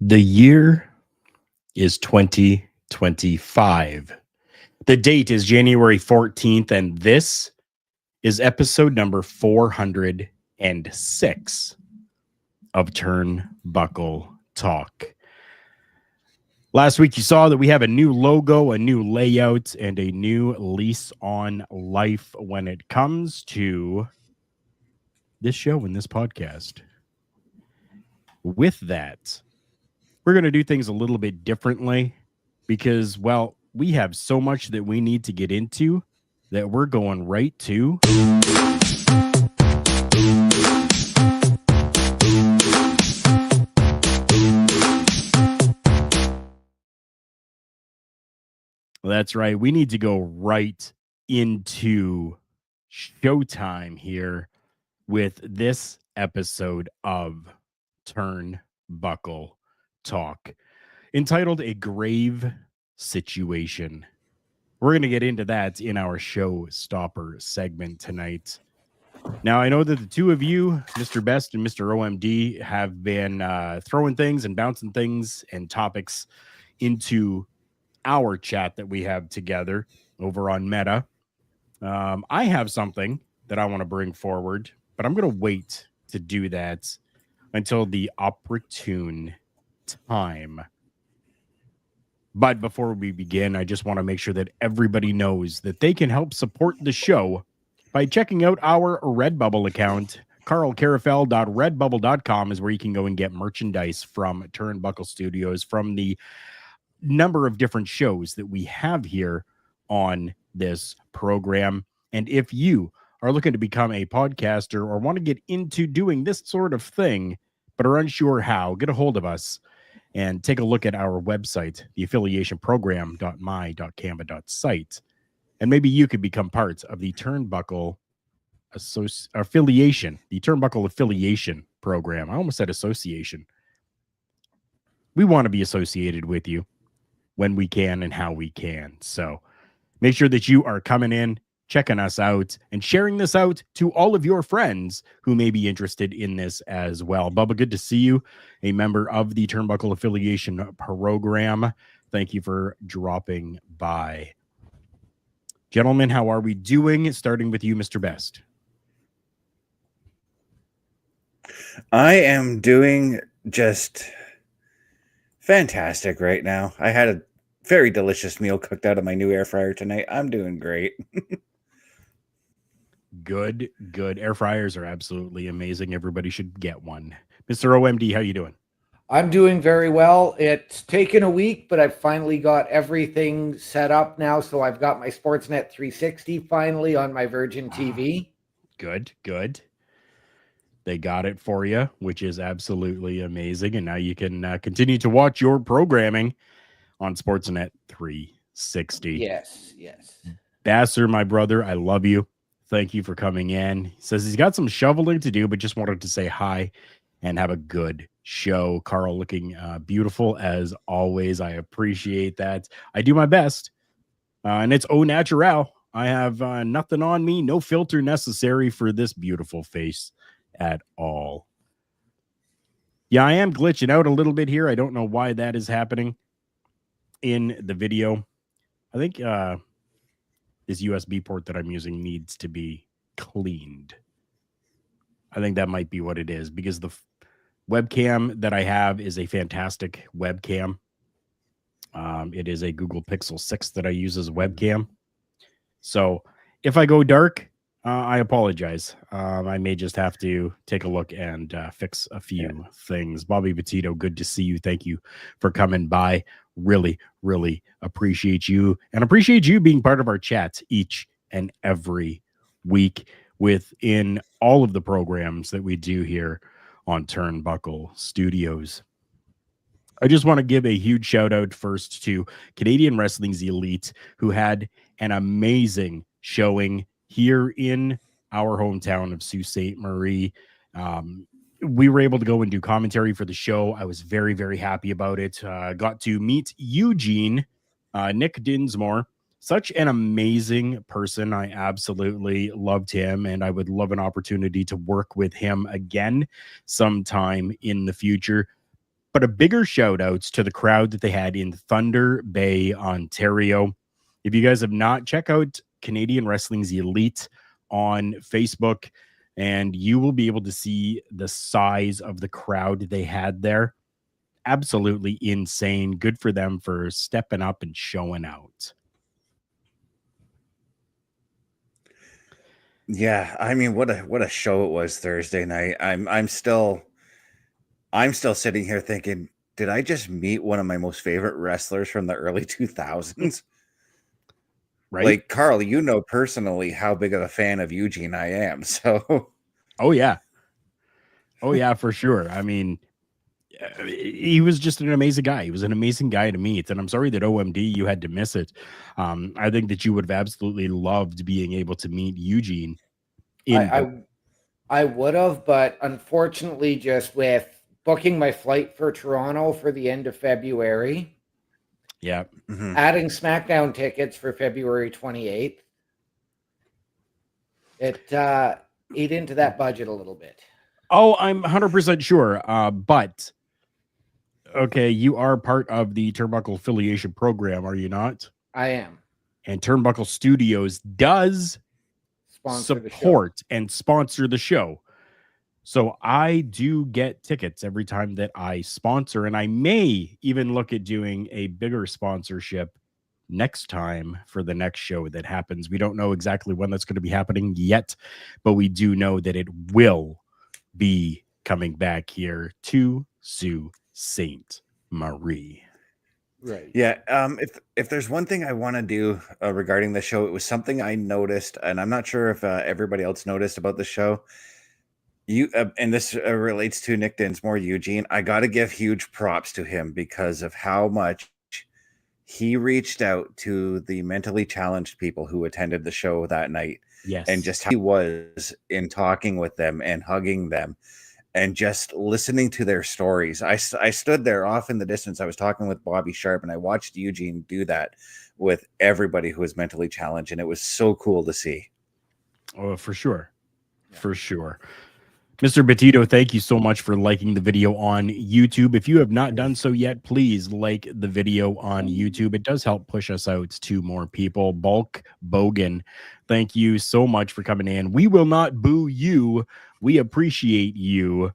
The year is 2025. The date is January 14th, and this is episode number 406 of Turnbuckle Talk. Last week, you saw that we have a new logo, a new layout, and a new lease on life when it comes to this show and this podcast. With that, we're going to do things a little bit differently because, well, we have so much that we need to get into that we're going right to that's right. We need to go right into showtime here with this episode of Turnbuckle Talk, entitled A Grave Situation. We're going to get into that in our Showstopper segment tonight. Now, I know that the two of you, Mr. Best and Mr. OMD, have been throwing things and bouncing things and topics into our chat that we have together over on Meta. I have something that I want to bring forward, but I'm going to wait to do that until the opportune time. But before we begin, I just want to make sure that everybody knows that they can help support the show by checking out our Redbubble account. carlcarafel.redbubble.com is where you can go and get merchandise from Turnbuckle Studios, from the number of different shows that we have here on this program. And if you are looking to become a podcaster or want to get into doing this sort of thing, but are unsure how, get a hold of us and take a look at our website, the affiliationprogram.my.canva.site. And maybe you could become part of the Turnbuckle affiliation, the Turnbuckle affiliation program. I almost said association. We want to be associated with you when we can and how we can. So make sure that you are coming in, checking us out, and sharing this out to all of your friends who may be interested in this as well. Bubba, good to see you, a member of the Turnbuckle affiliation program. Thank you for dropping by. Gentlemen, how are we doing? Starting with you, Mr. Best. I am doing just fantastic right now. I had a very delicious meal cooked out of my new air fryer tonight. I'm doing great. Good. Air fryers are absolutely amazing. Everybody should get one. Mr. OMD, how you doing? I'm doing very well. It's taken a week, but I've finally got everything set up now. So I've got my Sportsnet 360 finally on my Virgin TV. Good. They got it for you, which is absolutely amazing. And now you can continue to watch your programming on Sportsnet 360. Yes. Basser, my brother, I love you. Thank you for coming in. He says he's got some shoveling to do, but just wanted to say hi and have a good show. Carl looking beautiful as always. I appreciate that. I do my best. And it's au naturel. I have nothing on me, no filter necessary for this beautiful face at all. Yeah, I am glitching out a little bit here. I don't know why that is happening in the video. I think this USB port that I'm using needs to be cleaned. I think that might be what it is, because the webcam that I have is a fantastic webcam. It is a Google Pixel 6 that I use as a webcam. So if I go dark, I apologize. I may just have to take a look and fix a few things. Bobby Petito, good to see you. Thank you for coming by. Really appreciate you, and appreciate you being part of our chats each and every week within all of the programs that we do here on Turnbuckle Studios. I just want to give a huge shout out first to Canadian Wrestling's Elite, who had an amazing showing here in our hometown of Sault Ste. Marie. We were able to go and do commentary for the show. I was very happy about it. Got to meet Eugene, Nick Dinsmore, such an amazing person. I absolutely loved him, and I would love an opportunity to work with him again sometime in the future. But a bigger shout outs to the crowd that they had in Thunder Bay, Ontario. If you guys have not, check out Canadian Wrestling's Elite on Facebook, and you will be able to see the size of the crowd they had there. Absolutely insane. Good for them for stepping up and showing out. Yeah, I mean, what a show it was Thursday night. I'm still sitting here thinking, did I just meet one of my most favorite wrestlers from the early 2000s? Right? Like, Carl, you know personally how big of a fan of Eugene I am. So, Oh yeah, for sure. I mean, he was just an amazing guy. He was an amazing guy to meet, and I'm sorry that OMD you had to miss it. I think that you would have absolutely loved being able to meet Eugene. I would have, but unfortunately, just with booking my flight for Toronto for the end of February, Yeah, adding SmackDown tickets for February 28th, it ate into that budget a little bit. Oh, I'm 100% sure. But okay, you are part of the Turnbuckle affiliation program, are you not? I am. And Turnbuckle Studios does support and sponsor the show. So I do get tickets every time that I sponsor, and I may even look at doing a bigger sponsorship next time for the next show that happens. We don't know exactly when that's going to be happening yet, but we do know that it will be coming back here to Sault Ste. Marie. Right. yeah, if there's one thing I want to do regarding the show, it was something I noticed, and I'm not sure if everybody else noticed about the show. And this relates to Nick Dinsmore, Eugene. I got to give huge props to him because of how much he reached out to the mentally challenged people who attended the show that night. Yes. And just how he was in talking with them and hugging them and just listening to their stories. I stood there off in the distance. I was talking with Bobby Sharp, and I watched Eugene do that with everybody who was mentally challenged, and it was so cool to see. Oh, for sure. Yeah. For sure. Mr. Petito, thank you so much for liking the video on YouTube. If you have not done so yet, please like the video on YouTube. It does help push us out to more people. Bulk Bogan, thank you so much for coming in. We will not boo you. We appreciate you.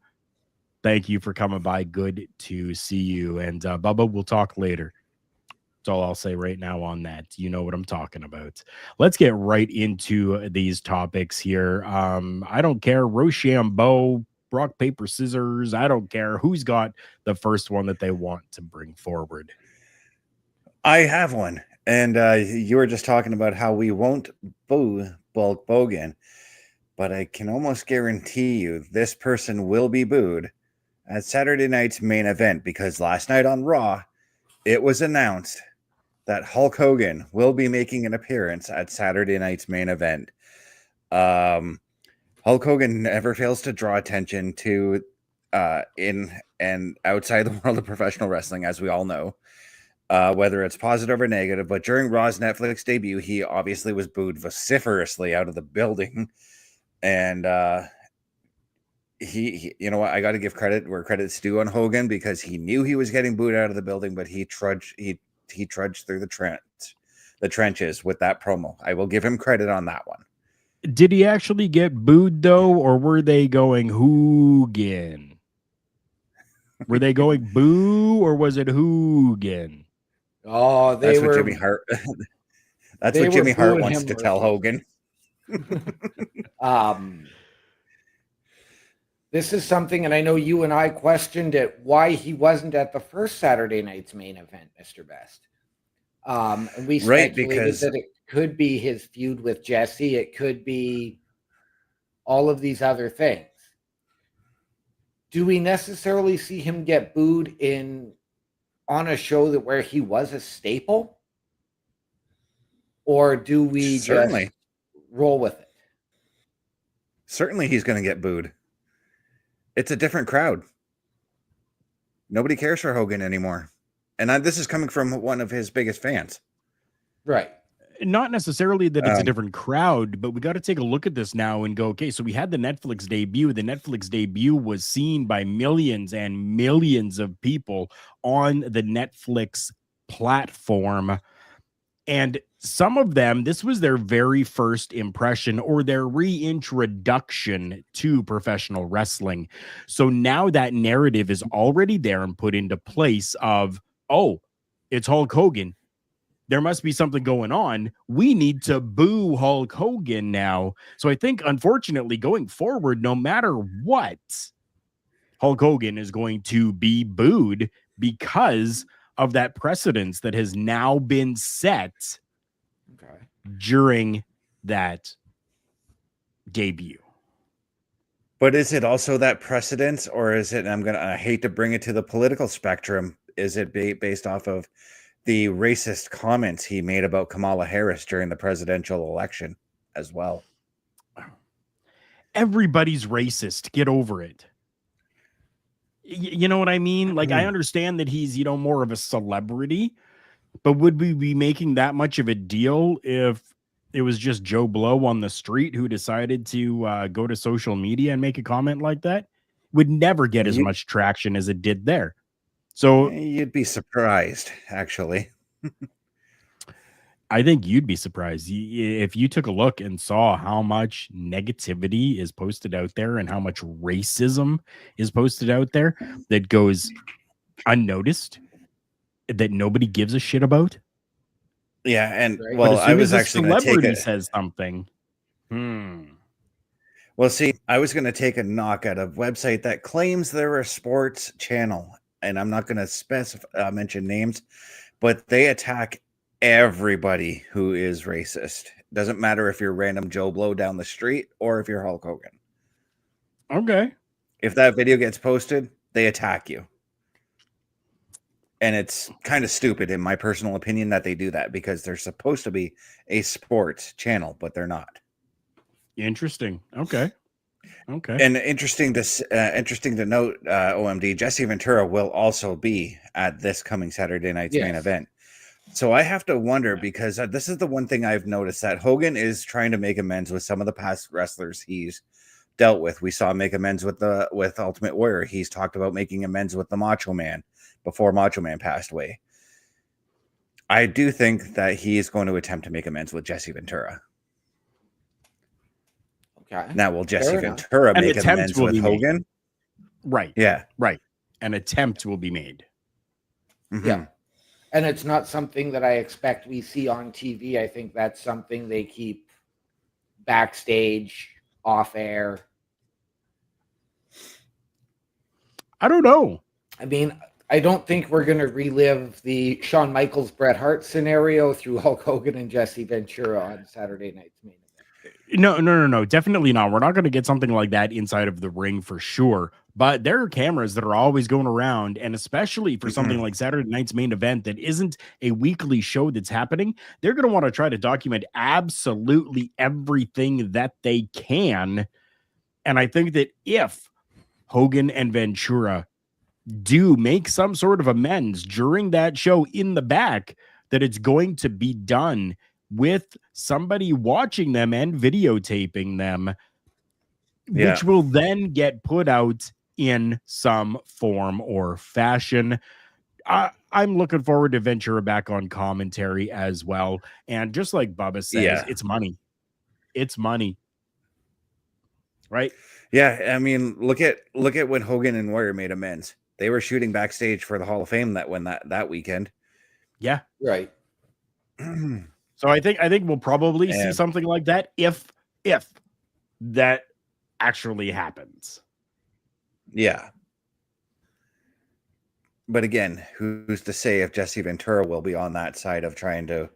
Thank you for coming by. Good to see you. And Bubba, we'll talk later. That's all I'll say right now on that. You know what I'm talking about. Let's get right into these topics here. I don't care. Rochambeau, rock, paper, scissors. I don't care who's got the first one that they want to bring forward. I have one. And you were just talking about how we won't boo Bulk Bogan, but I can almost guarantee you this person will be booed at Saturday night's main event, because last night on Raw, it was announced that Hulk Hogan will be making an appearance at Saturday night's main event. Hulk Hogan never fails to draw attention to in and outside the world of professional wrestling, as we all know, whether it's positive or negative. But during Raw's Netflix debut, he obviously was booed vociferously out of the building. And he you know what, I got to give credit where credit's due on Hogan, because he knew he was getting booed out of the building, but he trudged through the trenches with that promo. I will give him credit on that one. Did he actually get booed though, or were they going Hogan? Were they going boo, or was it Hogan? Oh, that's what Jimmy Hart. That's what Jimmy Hart wants to tell Hogan. This is something, and I know you and I questioned it, why he wasn't at the first Saturday night's main event, Mr. Best. And we speculated that it could be his feud with Jesse. It could be all of these other things. Do we necessarily see him get booed on a show where he was a staple? Or do we just roll with it? Certainly he's going to get booed. It's a different crowd. Nobody cares for Hogan anymore. And this is coming from one of his biggest fans. Right. not necessarily that it's a different crowd, but we got to take a look at this now and go, okay, so we had the Netflix debut. The Netflix debut was seen by millions and millions of people on the Netflix platform. And some of them, this was their very first impression or their reintroduction to professional wrestling. So now that narrative is already there and put into place of, oh, it's Hulk Hogan. There must be something going on. We need to boo Hulk Hogan now. So I think, unfortunately, going forward, no matter what, Hulk Hogan is going to be booed because of that precedence that has now been set during that debut. But is it also that precedence, or is it, I hate to bring it to the political spectrum, is it based off of the racist comments he made about Kamala Harris during the presidential election as well? Everybody's racist. Get over it. You know what I mean? Like, I understand that he's, more of a celebrity, but would we be making that much of a deal if it was just Joe Blow on the street who decided to go to social media and make a comment like that? Would never get as much traction as it did there. So you'd be surprised, actually. I think you'd be surprised if you took a look and saw how much negativity is posted out there and how much racism is posted out there that goes unnoticed, that nobody gives a shit about. Yeah, and well, I was actually going to take it. Says something. Well, see, I was going to take a knock at a website that claims they're a sports channel, and I'm not going to mention names, but they attack everybody who is racist. Doesn't matter if you're random Joe Blow down the street or if you're Hulk Hogan. Okay. If that video gets posted, they attack you. And it's kind of stupid, in my personal opinion, that they do that, because they're supposed to be a sports channel, but they're not. Interesting. Okay. And interesting to note, OMD, Jesse Ventura will also be at this coming Saturday night's main event. So I have to wonder, because this is the one thing I've noticed, that Hogan is trying to make amends with some of the past wrestlers he's dealt with. We saw him make amends with Ultimate Warrior. He's talked about making amends with the Macho Man before Macho Man passed away. I do think that he is going to attempt to make amends with Jesse Ventura. Okay. Now, will Jesse Ventura make amends with Hogan? Right. Yeah. Right. An attempt will be made. Mm-hmm. Yeah. And it's not something that I expect we see on TV. I think that's something they keep backstage, off air. I don't know. I mean, I don't think we're going to relive the Shawn Michaels, Bret Hart scenario through Hulk Hogan and Jesse Ventura on Saturday night's main event. No. Definitely not. We're not going to get something like that inside of the ring for sure. But there are cameras that are always going around, and especially for something like Saturday night's main event that isn't a weekly show that's happening, they're going to want to try to document absolutely everything that they can. And I think that if Hogan and Ventura do make some sort of amends during that show in the back, that it's going to be done with somebody watching them and videotaping them, which will then get put out in some form or fashion. I'm looking forward to Ventura back on commentary as well. And just like Bubba says, it's money. It's money. Right? Yeah, I mean, look at when Hogan and Warrior made amends. They were shooting backstage for the Hall of Fame that weekend. Yeah. Right. So I think we'll probably see something like that if that actually happens. Yeah. But again, who's to say if Jesse Ventura will be on that side of trying to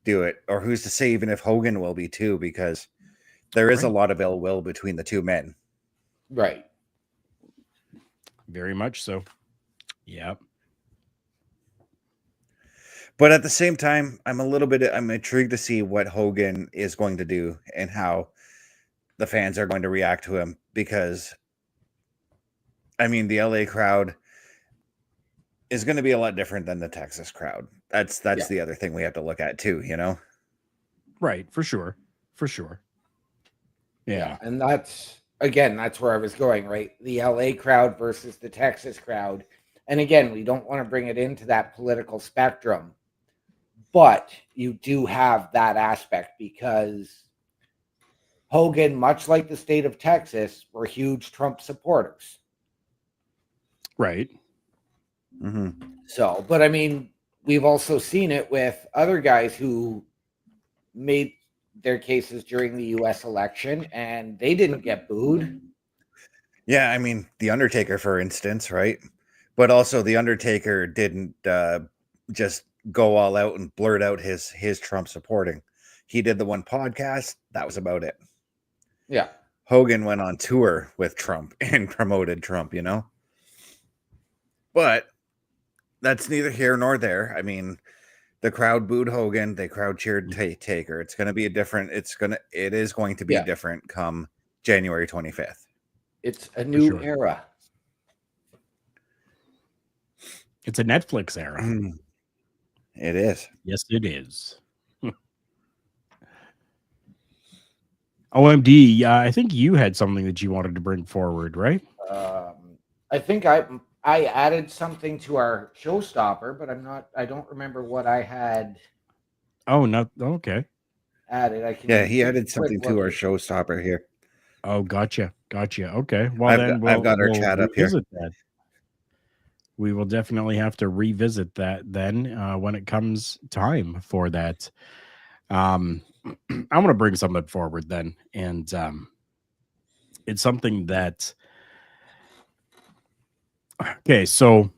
do it, or who's to say even if Hogan will be too, because there is a lot of ill will between the two men. Right. Very much so. Yeah. But at the same time, I'm intrigued to see what Hogan is going to do and how the fans are going to react to him, because I mean, the LA crowd is going to be a lot different than the Texas crowd. That's the other thing we have to look at too, you know? Right, for sure. For sure. Yeah. And that's where I was going, right? The LA crowd versus the Texas crowd. And again, we don't want to bring it into that political spectrum, but you do have that aspect because Hogan, much like the state of Texas, were huge Trump supporters. Right. Mm-hmm. So, but I mean, we've also seen it with other guys who made their cases during the U.S. election and they didn't get booed. Yeah, I mean, The Undertaker, for instance, right? But also The Undertaker didn't just go all out and blurt out his Trump supporting. He did the one podcast. That was about it. Yeah. Hogan went on tour with Trump and promoted Trump, you know? But that's neither here nor there. I mean, the crowd booed Hogan. The crowd cheered Taker. It's going to be it is going to be different come January 25th. It's a new era. It's a Netflix era. It is. Yes, it is. OMD, I think you had something that you wanted to bring forward, right? I think I added something to our Showstopper, but I don't remember what I had. Oh, not okay. Added. He added something to our Showstopper here. Oh, gotcha. Okay. Well, I've got our chat up here. That. We will definitely have to revisit that then when it comes time for that. I'm going to bring something forward then, and it's something that. Okay, so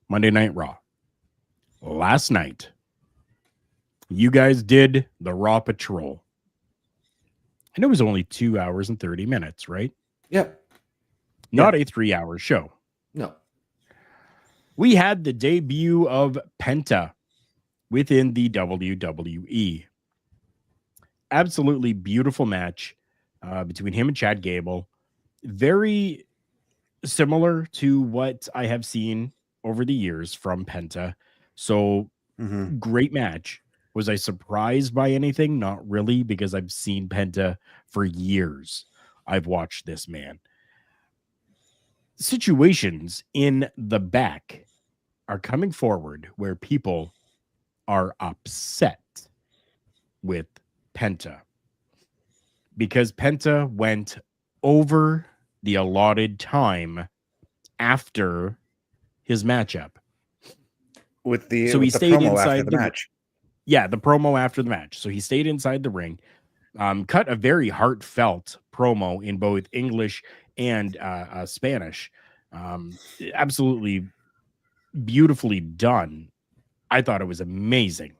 Monday Night Raw. Last night, you guys did the Raw Patrol. And it was only 2 hours and 30 minutes, right? Yep. Not a 3-hour show. No. We had the debut of Penta within the WWE. Absolutely beautiful match between him and Chad Gable. Very similar to what I have seen over the years from Penta. So great match. Was I surprised by anything? Not really, because I've seen Penta for years. I've watched this man. Situations in the back are coming forward where people are upset with Penta because Penta went over the allotted time after his matchup. He stayed inside the match. Yeah, the promo after the match. So he stayed inside the ring, cut a very heartfelt promo in both English and Spanish. Absolutely beautifully done. I thought it was amazing.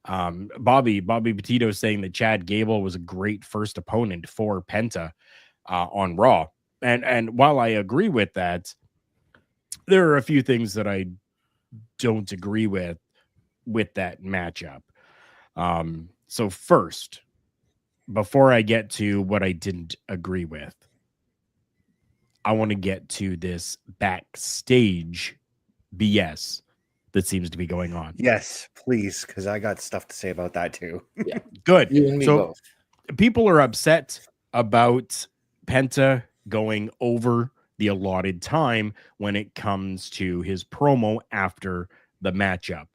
Bobby Petito saying that Chad Gable was a great first opponent for Penta on Raw. And while I agree with that, there are a few things that I don't agree with that matchup. So first, before I get to what I didn't agree with, I want to get to this backstage BS that seems to be going on. Yes, please, because I got stuff to say about that too. Yeah, good. You and me both. People are upset about Penta going over the allotted time when it comes to his promo after the matchup.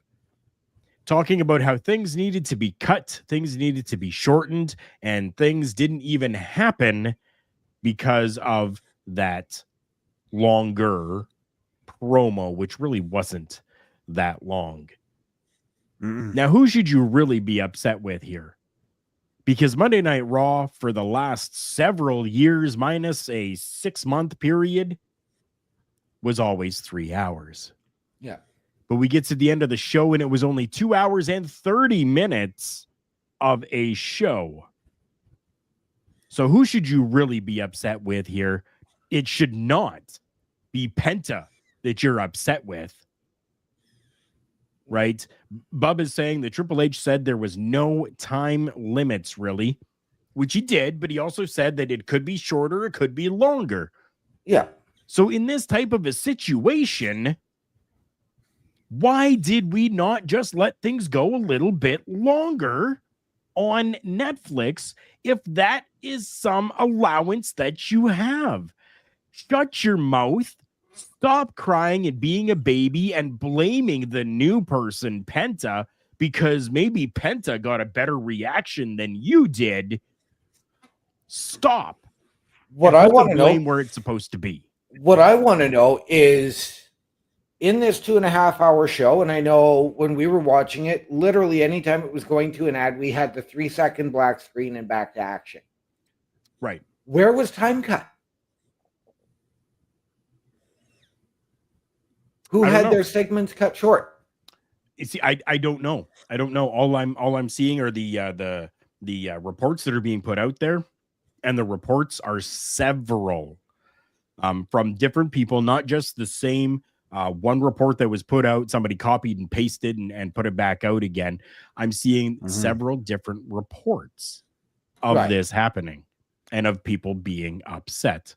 Talking about how things needed to be cut, things needed to be shortened, and things didn't even happen because of that longer promo, which really wasn't that long. Now, who should you really be upset with here? Because Monday Night Raw for the last several years, minus a 6-month period, was always 3 hours. Yeah. But we get to the end of the show and it was only 2 hours and 30 minutes of a show. So who should you really be upset with here? It should not be Penta that you're upset with. Right? Bub is saying that Triple H said there was no time limits, really, which he did, but he also said that it could be shorter, it could be longer. Yeah. So in this type of a situation, why did we not just let things go a little bit longer on Netflix if that is some allowance that you have. Shut your mouth. Stop crying and being a baby and blaming the new person, Penta, because maybe Penta got a better reaction than you did. Stop. What I want to know, where it's supposed to be. What I want to know is, in this 2.5-hour show, and I know when we were watching it, literally anytime it was going to an ad, we had the 3-second black screen and back to action. Right. Where was time cut? Who had their segments cut short? You see, I don't know. I don't know. All I'm seeing are the reports that are being put out there, and the reports are several from different people, not just the same. One report that was put out, somebody copied and pasted and put it back out again. I'm seeing several different reports of this happening and of people being upset.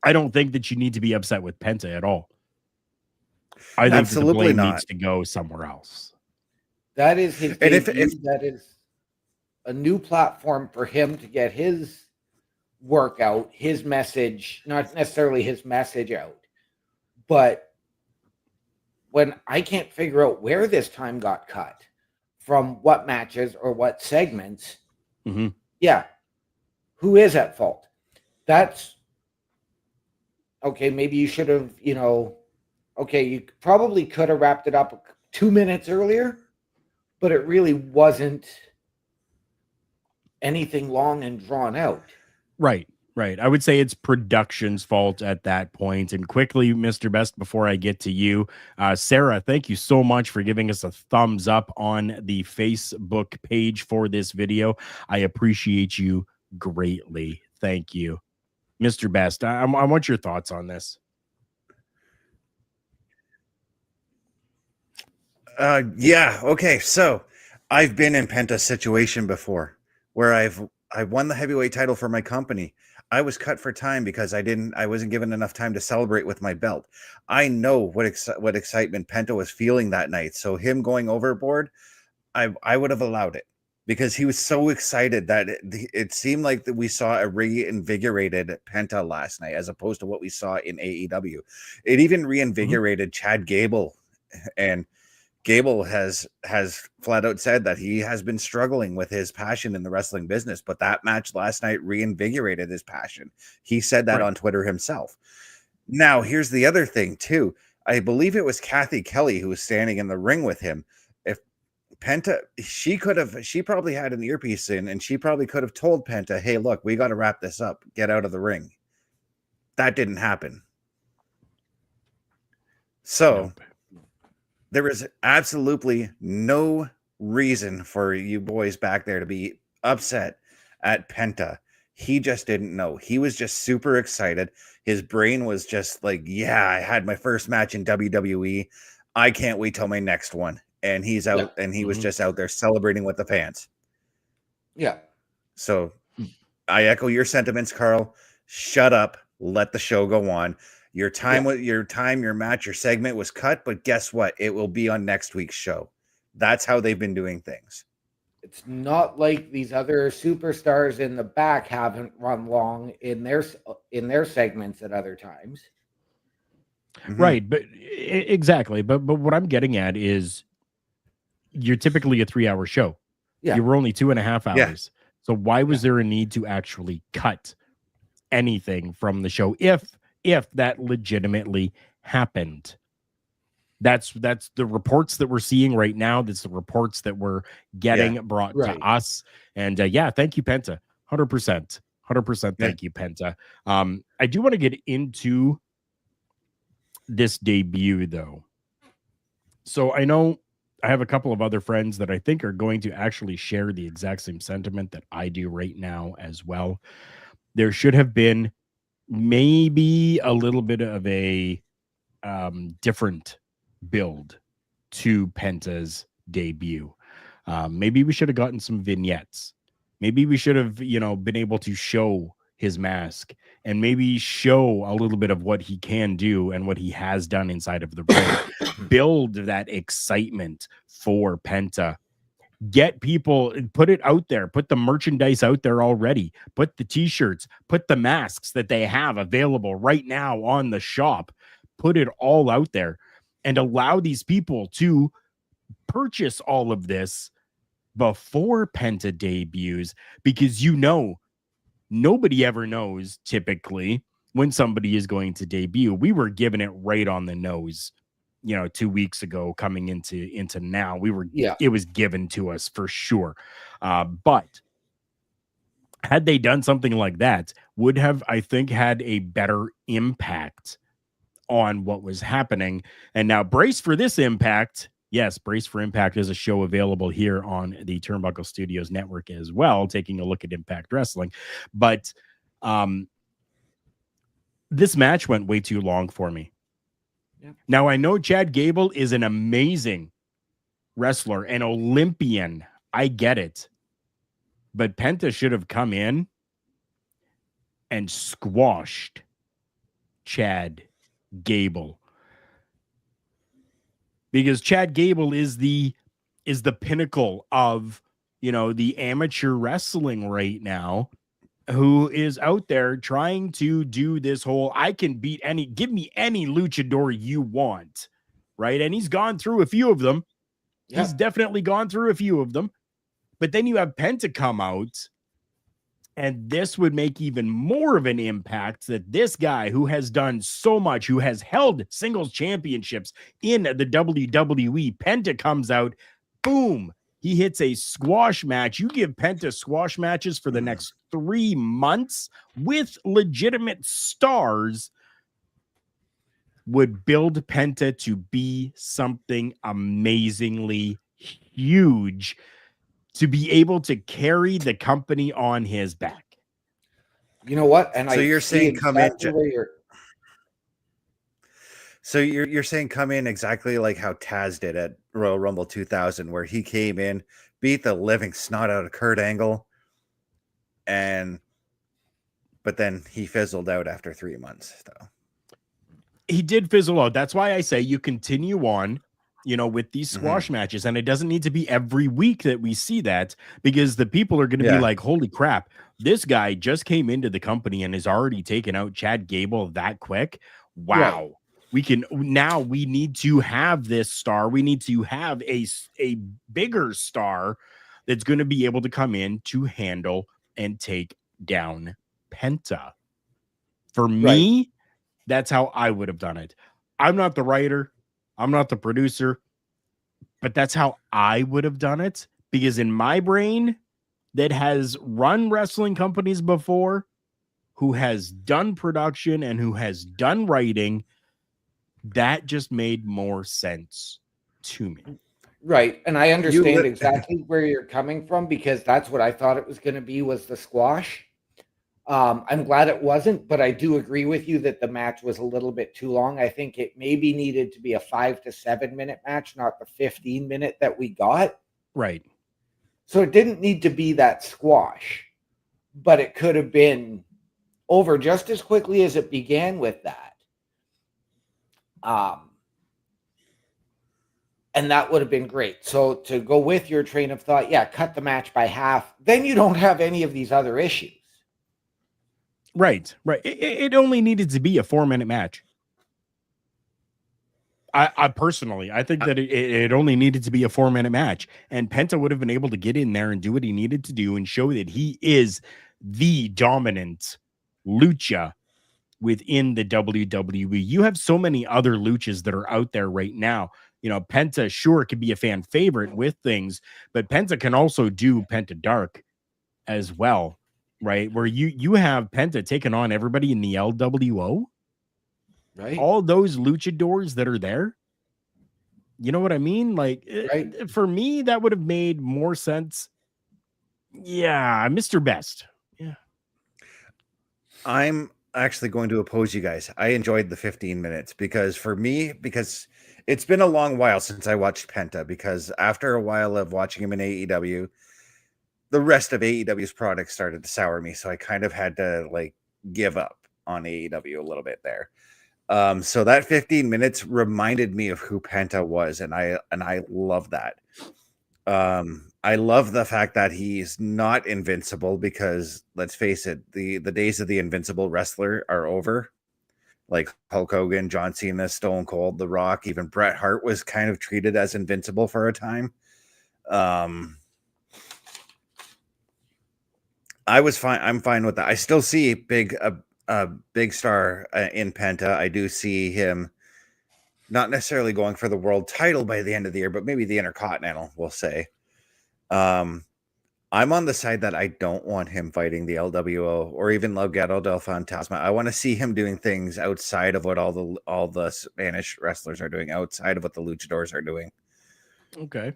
I don't think that you need to be upset with Penta at all. I think absolutely the blame needs to go somewhere else. That is his debut. That is a new platform for him to get his work out, his message, not necessarily his message out. But when I can't figure out where this time got cut, from what matches or what segments, yeah, who is at fault? That's okay. Maybe you should have, okay, you probably could have wrapped it up 2 minutes earlier, but it really wasn't anything long and drawn out. Right. I would say it's production's fault at that point. And quickly, Mr. Best, before I get to you, Sarah, thank you so much for giving us a thumbs up on the Facebook page for this video. I appreciate you greatly. Thank you. Mr. Best, I want your thoughts on this. Yeah. Okay. So I've been in Penta's situation before where I won the heavyweight title for my company. I was cut for time because I wasn't given enough time to celebrate with my belt. I know what excitement Penta was feeling that night. So him going overboard, I would have allowed it because he was so excited that it seemed like that we saw a reinvigorated Penta last night as opposed to what we saw in AEW. It even reinvigorated Chad Gable, and Gable has flat out said that he has been struggling with his passion in the wrestling business, but that match last night reinvigorated his passion. He said that on Twitter himself. Now, here's the other thing too. I believe it was Kathy Kelly who was standing in the ring with him. If Penta, she probably had an earpiece in, and she probably could have told Penta, "Hey, look, we got to wrap this up. Get out of the ring." That didn't happen. So there is absolutely no reason for you boys back there to be upset at Penta. He just didn't know. He was just super excited. His brain was just like, yeah, I had my first match in WWE. I can't wait till my next one. And he's out, and he was just out there celebrating with the fans. Yeah. So I echo your sentiments, Carl. Shut up. Let the show go on. Your match, your segment was cut, but guess what? It will be on next week's show. That's how they've been doing things. It's not like these other superstars in the back haven't run long in their segments at other times. Right, but exactly. But what I'm getting at is you're typically a 3-hour show. Yeah. You were only 2.5 hours. Yeah. So why was there a need to actually cut anything from the show if that legitimately happened? That's the reports that we're seeing right now. That's the reports that we're getting brought to us. And thank you, Penta. 100%. Thank you, Penta. I do want to get into this debut though. So I know I have a couple of other friends that I think are going to actually share the exact same sentiment that I do right now as well. There should have been maybe a little bit of a different build to Penta's debut. Maybe we should have gotten some vignettes. Maybe we should have, been able to show his mask and maybe show a little bit of what he can do and what he has done inside of the ring. Build that excitement for Penta Get people, put it out there, put the merchandise out there already, put the t-shirts, put the masks that they have available right now on the shop, put it all out there and allow these people to purchase all of this before Penta debuts, because nobody ever knows typically when somebody is going to debut. We were given it right on the nose, 2 weeks ago coming into now. It was given to us for sure. But had they done something like that, would have, I think, had a better impact on what was happening. And now brace for this impact. Yes, Brace for Impact is a show available here on the Turnbuckle Studios network as well, taking a look at Impact Wrestling. But this match went way too long for me. Yeah. Now, I know Chad Gable is an amazing wrestler, an Olympian. I get it. But Penta should have come in and squashed Chad Gable. Because Chad Gable is the pinnacle of, the amateur wrestling right now, who is out there trying to do this whole, I can beat give me any luchador you want, right? And he's gone through a few of them. Yep. He's definitely gone through a few of them. But then you have Penta come out, and this would make even more of an impact, that this guy who has done so much, who has held singles championships in the WWE, Penta comes out, boom, he hits a squash match. You give Penta squash matches for the next 3 months with legitimate stars, would build Penta to be something amazingly huge, to be able to carry the company on his back. You know what? And so you're saying exactly come in. So you're saying come in exactly like how Taz did at Royal Rumble 2000, where he came in, beat the living snot out of Kurt Angle, but then he fizzled out after 3 months, though. He did fizzle out. That's why I say you continue on, with these squash matches, and it doesn't need to be every week that we see that, because the people are going to be like, holy crap, this guy just came into the company and has already taken out Chad Gable that quick. Wow. Right. We need to have this star. We need to have a bigger star that's going to be able to come in to handle and take down Penta. For me, that's how I would have done it. I'm not the writer. I'm not the producer, but that's how I would have done it, because in my brain, that has run wrestling companies before, who has done production and who has done writing, that just made more sense to me. Right. And I understand exactly where you're coming from, because that's what I thought it was going to be, was the squash. I'm glad it wasn't, but I do agree with you that the match was a little bit too long. I think it maybe needed to be a 5 to 7 minute match, not the 15-minute that we got. Right. So it didn't need to be that squash, but it could have been over just as quickly as it began with that. And that would have been great. So to go with your train of thought, cut the match by half. Then you don't have any of these other issues. Right. It only needed to be a 4-minute match. I personally, I think that it only needed to be a 4-minute match, and Penta would have been able to get in there and do what he needed to do and show that he is the dominant lucha within the WWE. You have so many other luchas that are out there right now. Penta sure could be a fan favorite with things, but Penta can also do Penta Dark as well. Right, where you have Penta taking on everybody in the LWO, right? All those luchadors that are there. You know what I mean? Like, for me, that would have made more sense. Yeah, Mr. Best. Yeah, I'm actually going to oppose you guys. I enjoyed the 15 minutes because it's been a long while since I watched Penta. Because after a while of watching him in AEW, the rest of AEW's products started to sour me, so I kind of had to give up on AEW a little bit there. So that 15 minutes reminded me of who Penta was, and I love that. I love the fact that he's not invincible because, let's face it, the days of the invincible wrestler are over. Like Hulk Hogan, John Cena, Stone Cold, The Rock, even Bret Hart was kind of treated as invincible for a time. I was fine. I'm fine with that. I still see a big star in Penta. I do see him not necessarily going for the world title by the end of the year, but maybe the Intercontinental, we'll say. I'm on the side that I don't want him fighting the LWO or even Legado del Fantasma. I want to see him doing things outside of what all the Spanish wrestlers are doing, outside of what the luchadors are doing. Okay.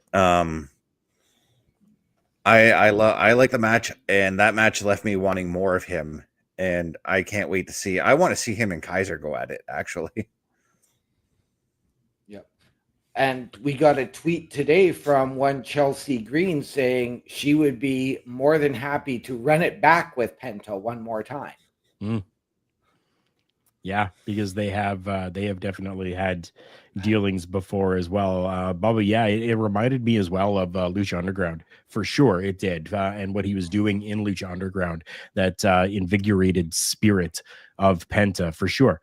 I like the match, and that match left me wanting more of him, and I can't wait to see. I want to see him and Kaiser go at it, actually. Yep. And we got a tweet today from one Chelsea Green saying she would be more than happy to run it back with Penta one more time. Yeah, because they have definitely had dealings before as well. Bubba, yeah, it reminded me as well of Lucha Underground, for sure. It did, and what he was doing in Lucha Underground, that invigorated spirit of Penta, for sure.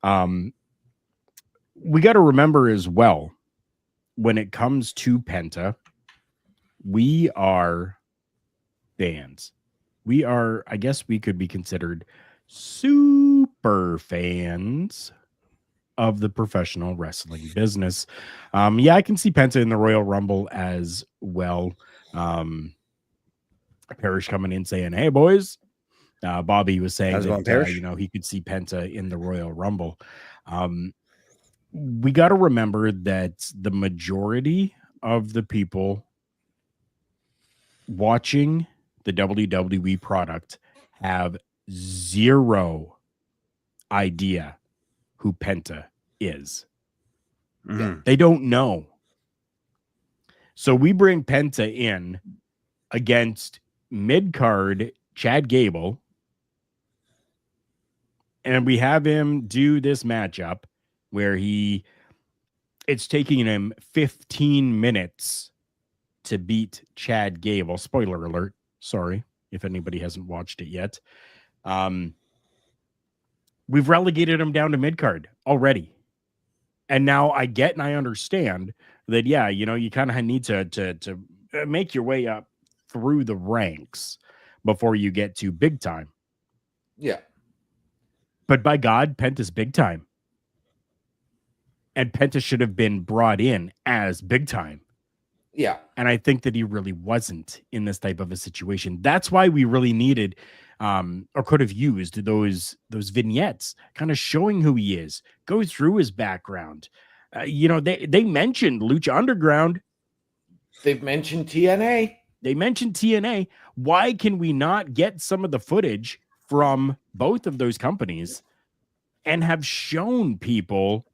We got to remember as well, when it comes to Penta, we are fans. We are, I guess we could be considered super fans of the professional wrestling business. Yeah, I can see Penta in the Royal Rumble as well. Parrish coming in saying, "Hey boys," Bobby was saying that he could see Penta in the Royal Rumble. We got to remember that the majority of the people watching the WWE product have zero idea who Penta is. Mm-hmm. They don't know. So we bring Penta in against mid-card Chad Gable, and we have him do this matchup where it's taking him 15 minutes to beat Chad Gable. Spoiler alert. Sorry if anybody hasn't watched it yet. We've relegated him down to mid-card already. And now I get and I understand that, yeah, you kind of need to make your way up through the ranks before you get to big time. Yeah. But by God, Penta's big time. And Penta should have been brought in as big time. Yeah. And I think that he really wasn't in this type of a situation. That's why we really needed or could have used those vignettes kind of showing who he is, go through his background. They mentioned Lucha Underground. They've mentioned TNA. They mentioned TNA. Why can we not get some of the footage from both of those companies and have shown people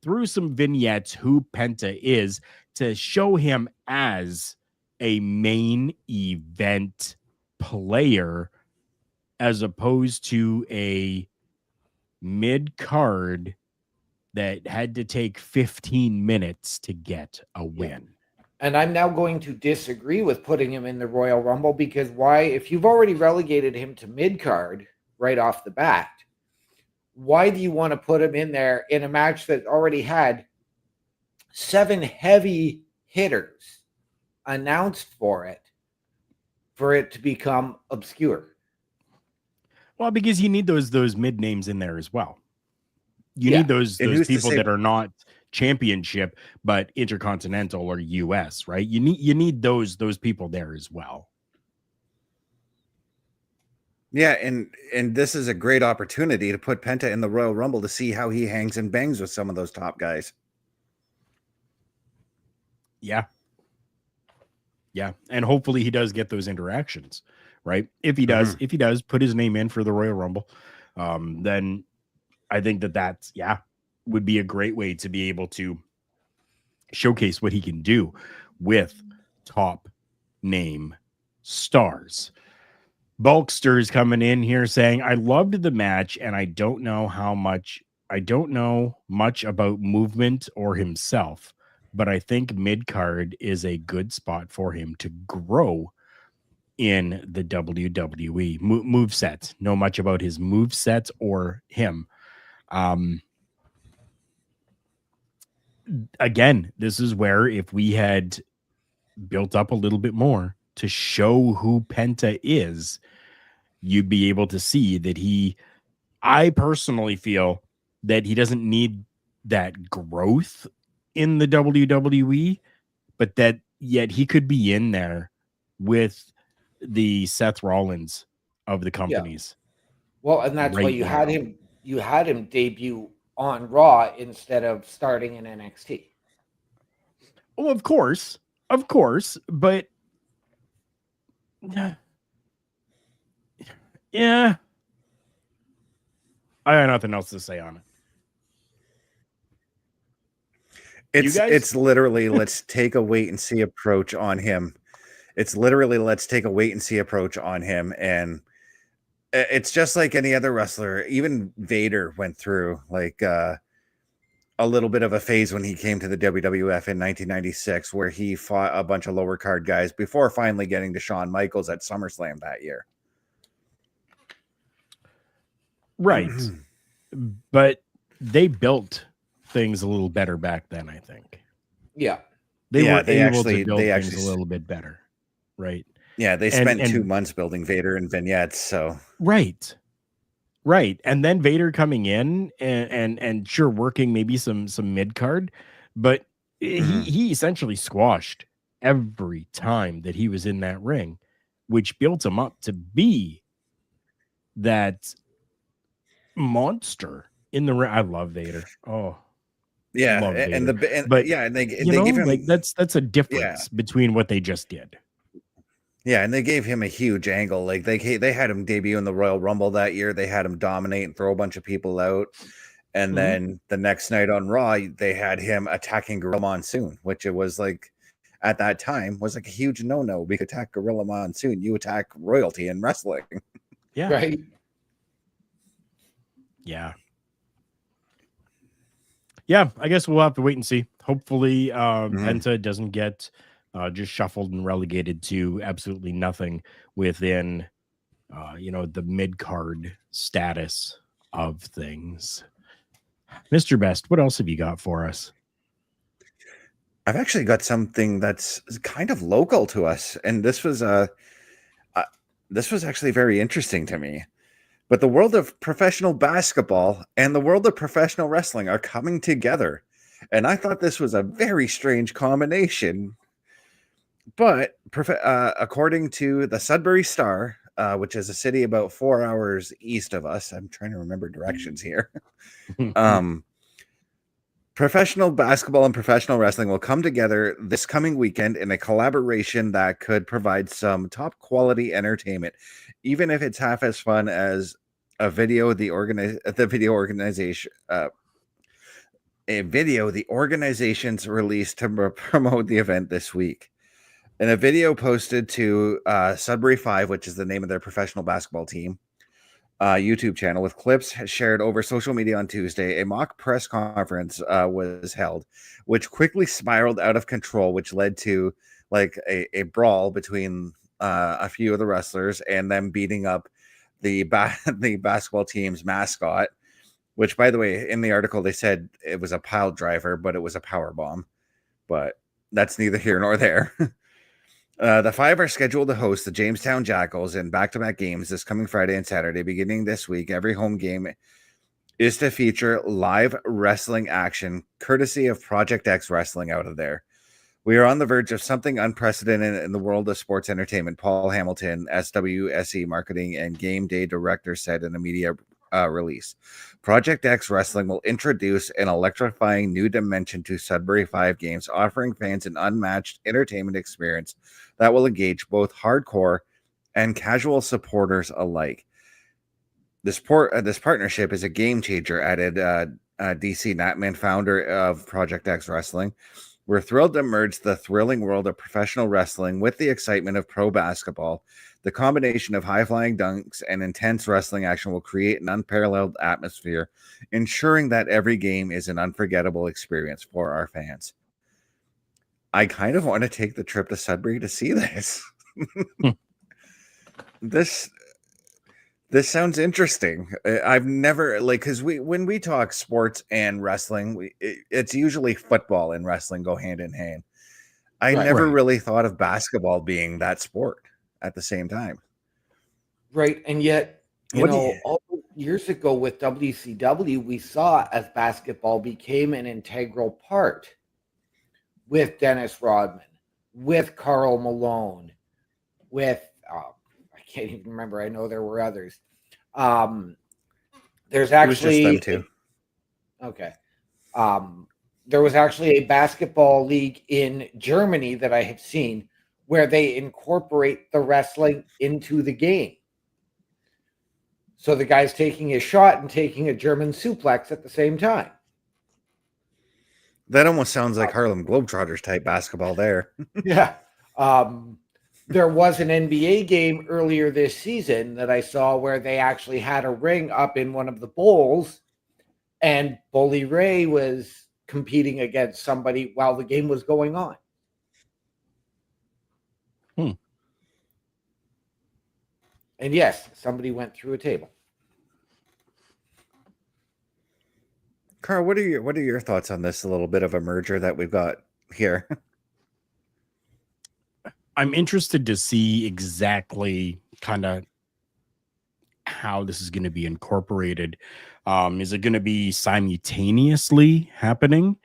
through some vignettes who Penta is, to show him as a main event player as opposed to a mid-card that had to take 15 minutes to get a win. And I'm now going to disagree with putting him in the Royal Rumble, because why, if you've already relegated him to mid-card right off the bat, why do you want to put him in there in a match that already had 7 heavy hitters announced for it to become obscure? Well, because you need those mid names in there as well. You need those people that are not championship but intercontinental or US, right? You need those people there as well. Yeah, and this is a great opportunity to put Penta in the Royal Rumble to see how he hangs and bangs with some of those top guys. Yeah. Yeah, and hopefully he does get those interactions, right? If he does, put his name in for the Royal Rumble, then I think that's would be a great way to be able to showcase what he can do with top name stars. Bulkster's coming in here saying, I loved the match and I don't know much about movement or himself, but I think mid-card is a good spot for him to grow in the WWE. Move sets. Know much about his move sets or him. Again, this is where if we had built up a little bit more to show who Penta is, you'd be able to see that I personally feel that he doesn't need that growth in the WWE, but that yet he could be in there with the Seth Rollins of the companies. Yeah. Well, and that's why you had him debut on Raw instead of starting in NXT. Well, of course, but yeah, I got nothing else to say on it. It's literally let's take a wait and see approach on him. It's literally let's take a wait and see approach on him, and it's just like any other wrestler. Even Vader went through like a little bit of a phase when he came to the WWF in 1996, where he fought a bunch of lower card guys before finally getting to Shawn Michaels at SummerSlam that year. Right. But they built things a little better back then, I think. Yeah. They were able to build things a little bit better. Right. Yeah, they spent 2 months building Vader and vignettes, so right. And then Vader coming in and sure working maybe some mid card, but he essentially squashed every time that he was in that ring, which built him up to be that monster in the ring. I love Vader. Oh, yeah, love Vader. and they gave him like that's a difference between what they just did. Yeah, and they gave him a huge angle. Like they had him debut in the Royal Rumble that year. They had him dominate and throw a bunch of people out. And then the next night on Raw, they had him attacking Gorilla Monsoon, which it was like at that time was like a huge no-no. We could attack Gorilla Monsoon. You attack royalty in wrestling. Yeah. Right. Yeah. Yeah, I guess we'll have to wait and see. Hopefully, Penta doesn't get just shuffled and relegated to absolutely nothing within, the mid-card status of things. Mr. Best, what else have you got for us? I've actually got something that's kind of local to us, and this was actually very interesting to me. But the world of professional basketball and the world of professional wrestling are coming together, and I thought this was a very strange combination. But according to the Sudbury Star, which is a city about 4 hours east of us, I'm trying to remember directions here. Professional basketball and professional wrestling will come together this coming weekend in a collaboration that could provide some top quality entertainment, even if it's half as fun as a video the organization's released to promote the event this week. In a video posted to Sudbury 5, which is the name of their professional basketball team, YouTube channel, with clips shared over social media on Tuesday, a mock press conference was held, which quickly spiraled out of control, which led to like a brawl between a few of the wrestlers and them beating up the basketball team's mascot, which, by the way, in the article they said it was a pile driver, but it was a power bomb. But that's neither here nor there. The 5 are scheduled to host the Jamestown Jackals in back-to-back games this coming Friday and Saturday. Beginning this week, every home game is to feature live wrestling action, courtesy of Project X Wrestling out of there. We are on the verge of something unprecedented in the world of sports entertainment, Paul Hamilton, SWSE Marketing and Game Day Director, said in a media release. Project X Wrestling will introduce an electrifying new dimension to Sudbury 5 games, offering fans an unmatched entertainment experience that will engage both hardcore and casual supporters alike. This partnership is a game changer, added DC Natman, founder of Project X Wrestling. We're thrilled to merge the thrilling world of professional wrestling with the excitement of pro basketball. The combination of high-flying dunks and intense wrestling action will create an unparalleled atmosphere, ensuring that every game is an unforgettable experience for our fans. I kind of want to take the trip to Sudbury to see this. This sounds interesting. I've never because when we talk sports and wrestling, it's usually football and wrestling go hand in hand. I never really thought of basketball being that sport at the same time. Right, and yet all years ago with WCW, we saw as basketball became an integral part with Dennis Rodman, with Karl Malone, with I can't even remember. I know there were others. There's actually it was just them too. Okay. There was actually a basketball league in Germany that I have seen where they incorporate the wrestling into the game. So the guy's taking a shot and taking a German suplex at the same time. That almost sounds like Harlem Globetrotters type basketball there. Yeah. There was an NBA game earlier this season that I saw where they actually had a ring up in one of the bowls, and Bully Ray was competing against somebody while the game was going on. And yes, somebody went through a table. Carl, what are your thoughts on this little bit of a merger that we've got here? I'm interested to see exactly kind of how this is going to be incorporated. Is it going to be simultaneously happening?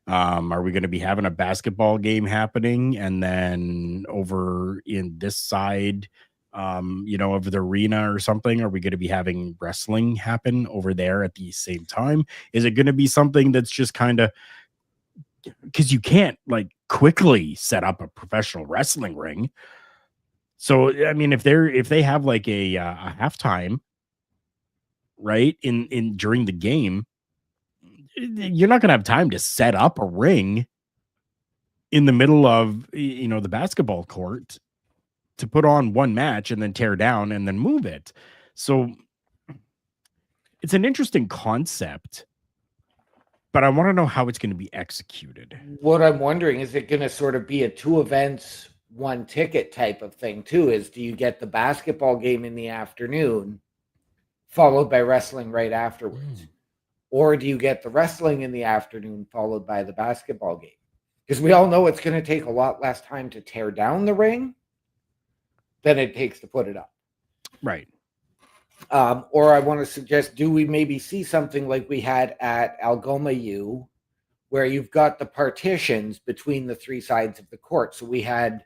Are we going to be having a basketball game happening and then over in this side, of the arena or something? Are we going to be having wrestling happen over there at the same time? Is it going to be something that's just kind of, because you can't like quickly set up a professional wrestling ring. So I mean, if they have like a halftime, right, in during the game, you're not going to have time to set up a ring in the middle of the basketball court to put on one match and then tear down and then move it. So it's an interesting concept, but I want to know how it's going to be executed. What I'm wondering, is it going to sort of be a 2 events, 1 ticket type of thing too? Do you get the basketball game in the afternoon followed by wrestling right afterwards? Or do you get the wrestling in the afternoon followed by the basketball game? Because we all know it's going to take a lot less time to tear down the ring than it takes to put it up. Right. Or I want to suggest, do we maybe see something like we had at Algoma U, where you've got the partitions between the 3 sides of the court? So we had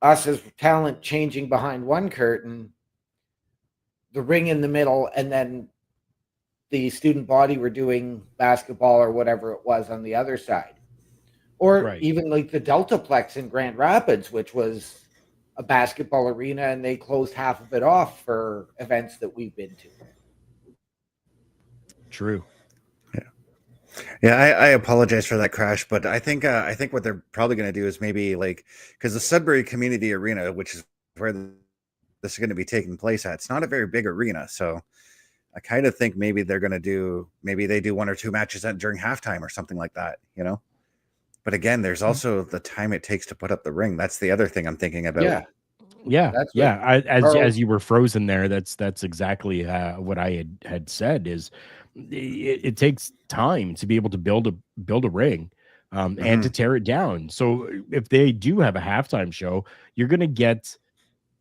us as talent changing behind one curtain, the ring in the middle, and then the student body were doing basketball or whatever it was on the other side. Or even like the Deltaplex in Grand Rapids, which was a basketball arena, and they closed half of it off for events that we've been to. True. Yeah, I apologize for that crash, but I think what they're probably going to do is maybe because the Sudbury Community Arena, which is where this is going to be taking place at, it's not a very big arena, so I kind of think maybe they do 1 or 2 matches during halftime or something like that, But again, there's also the time it takes to put up the ring. That's the other thing I'm thinking about. Yeah. As you were frozen there, that's exactly what I had said. Is it takes time to be able to build a ring and to tear it down. So if they do have a halftime show, you're gonna get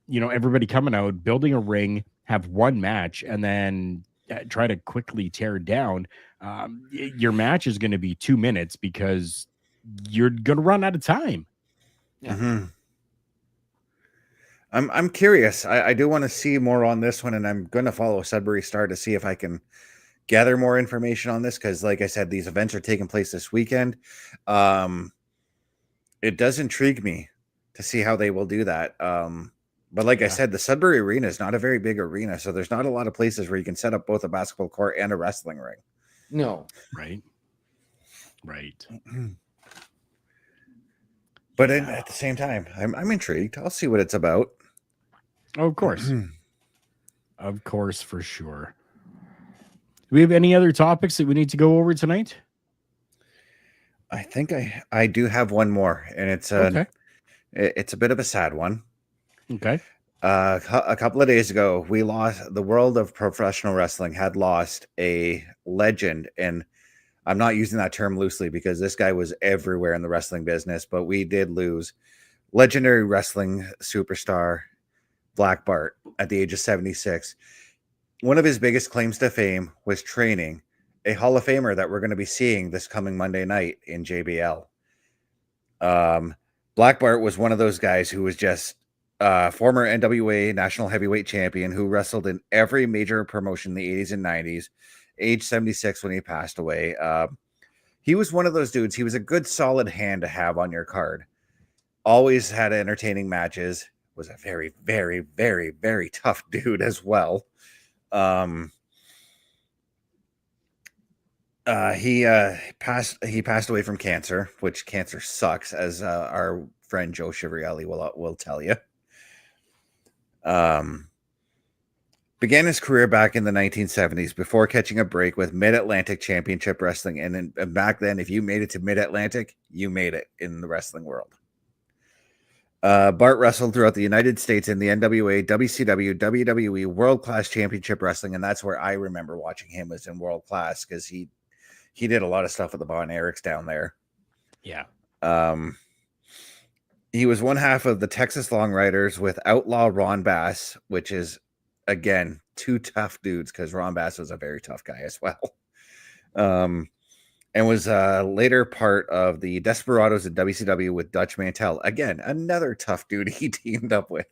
everybody coming out, building a ring, have one match, and then try to quickly tear it down. Your match is going to be 2 minutes because you're going to run out of time. Yeah. I'm curious. I do want to see more on this one, and I'm going to follow Sudbury Star to see if I can gather more information on this, because like I said, these events are taking place this weekend. It does intrigue me to see how they will do that. But like I said, the Sudbury Arena is not a very big arena, so there's not a lot of places where you can set up both a basketball court and a wrestling ring. No. Right. But at the same time, I'm intrigued. I'll see what it's about. Oh, of course. Of course, for sure. Do we have any other topics that we need to go over tonight? I think I do have one more, and it's a bit of a sad one. Okay. A couple of days ago, the world of professional wrestling had lost a legend, and I'm not using that term loosely because this guy was everywhere in the wrestling business, but we did lose legendary wrestling superstar Black Bart at the age of 76. One of his biggest claims to fame was training a Hall of Famer that we're going to be seeing this coming Monday night in JBL. Black Bart was one of those guys who was just former NWA National Heavyweight Champion who wrestled in every major promotion in the 80s and 90s, age 76 when he passed away. He was one of those dudes. He was a good, solid hand to have on your card. Always had entertaining matches. Was a very, very, very, very tough dude as well. He passed away from cancer, which cancer sucks, as our friend Joe Chivrielli will tell you. Began his career back in the 1970s before catching a break with Mid-Atlantic Championship Wrestling, and back then, if you made it to Mid-Atlantic, you made it in the wrestling world. Bart wrestled throughout the United States in the NWA, WCW, WWE, World Class Championship Wrestling, and that's where I remember watching him, was in World Class, because he did a lot of stuff with the Von Erichs down there. Yeah. He was one half of the Texas Long Riders with Outlaw Ron Bass, which is, again, two tough dudes, because Ron Bass was a very tough guy as well. And was later part of the Desperados in WCW with Dutch Mantel. Again, another tough dude he teamed up with.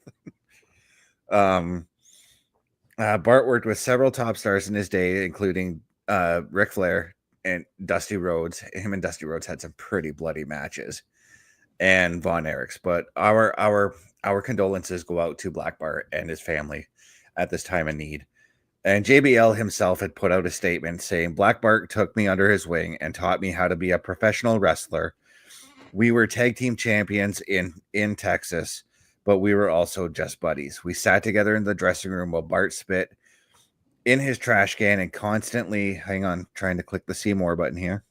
Bart worked with several top stars in his day, including Ric Flair and Dusty Rhodes. Him and Dusty Rhodes had some pretty bloody matches, and Von Erichs. But our condolences go out to Black Bart and his family at this time of need. And JBL himself had put out a statement saying, Black Bart took me under his wing and taught me how to be a professional wrestler. We were tag team champions in Texas, but we were also just buddies. We sat together in the dressing room while Bart spit in his trash can and constantly, hang on, trying to click the see more button here,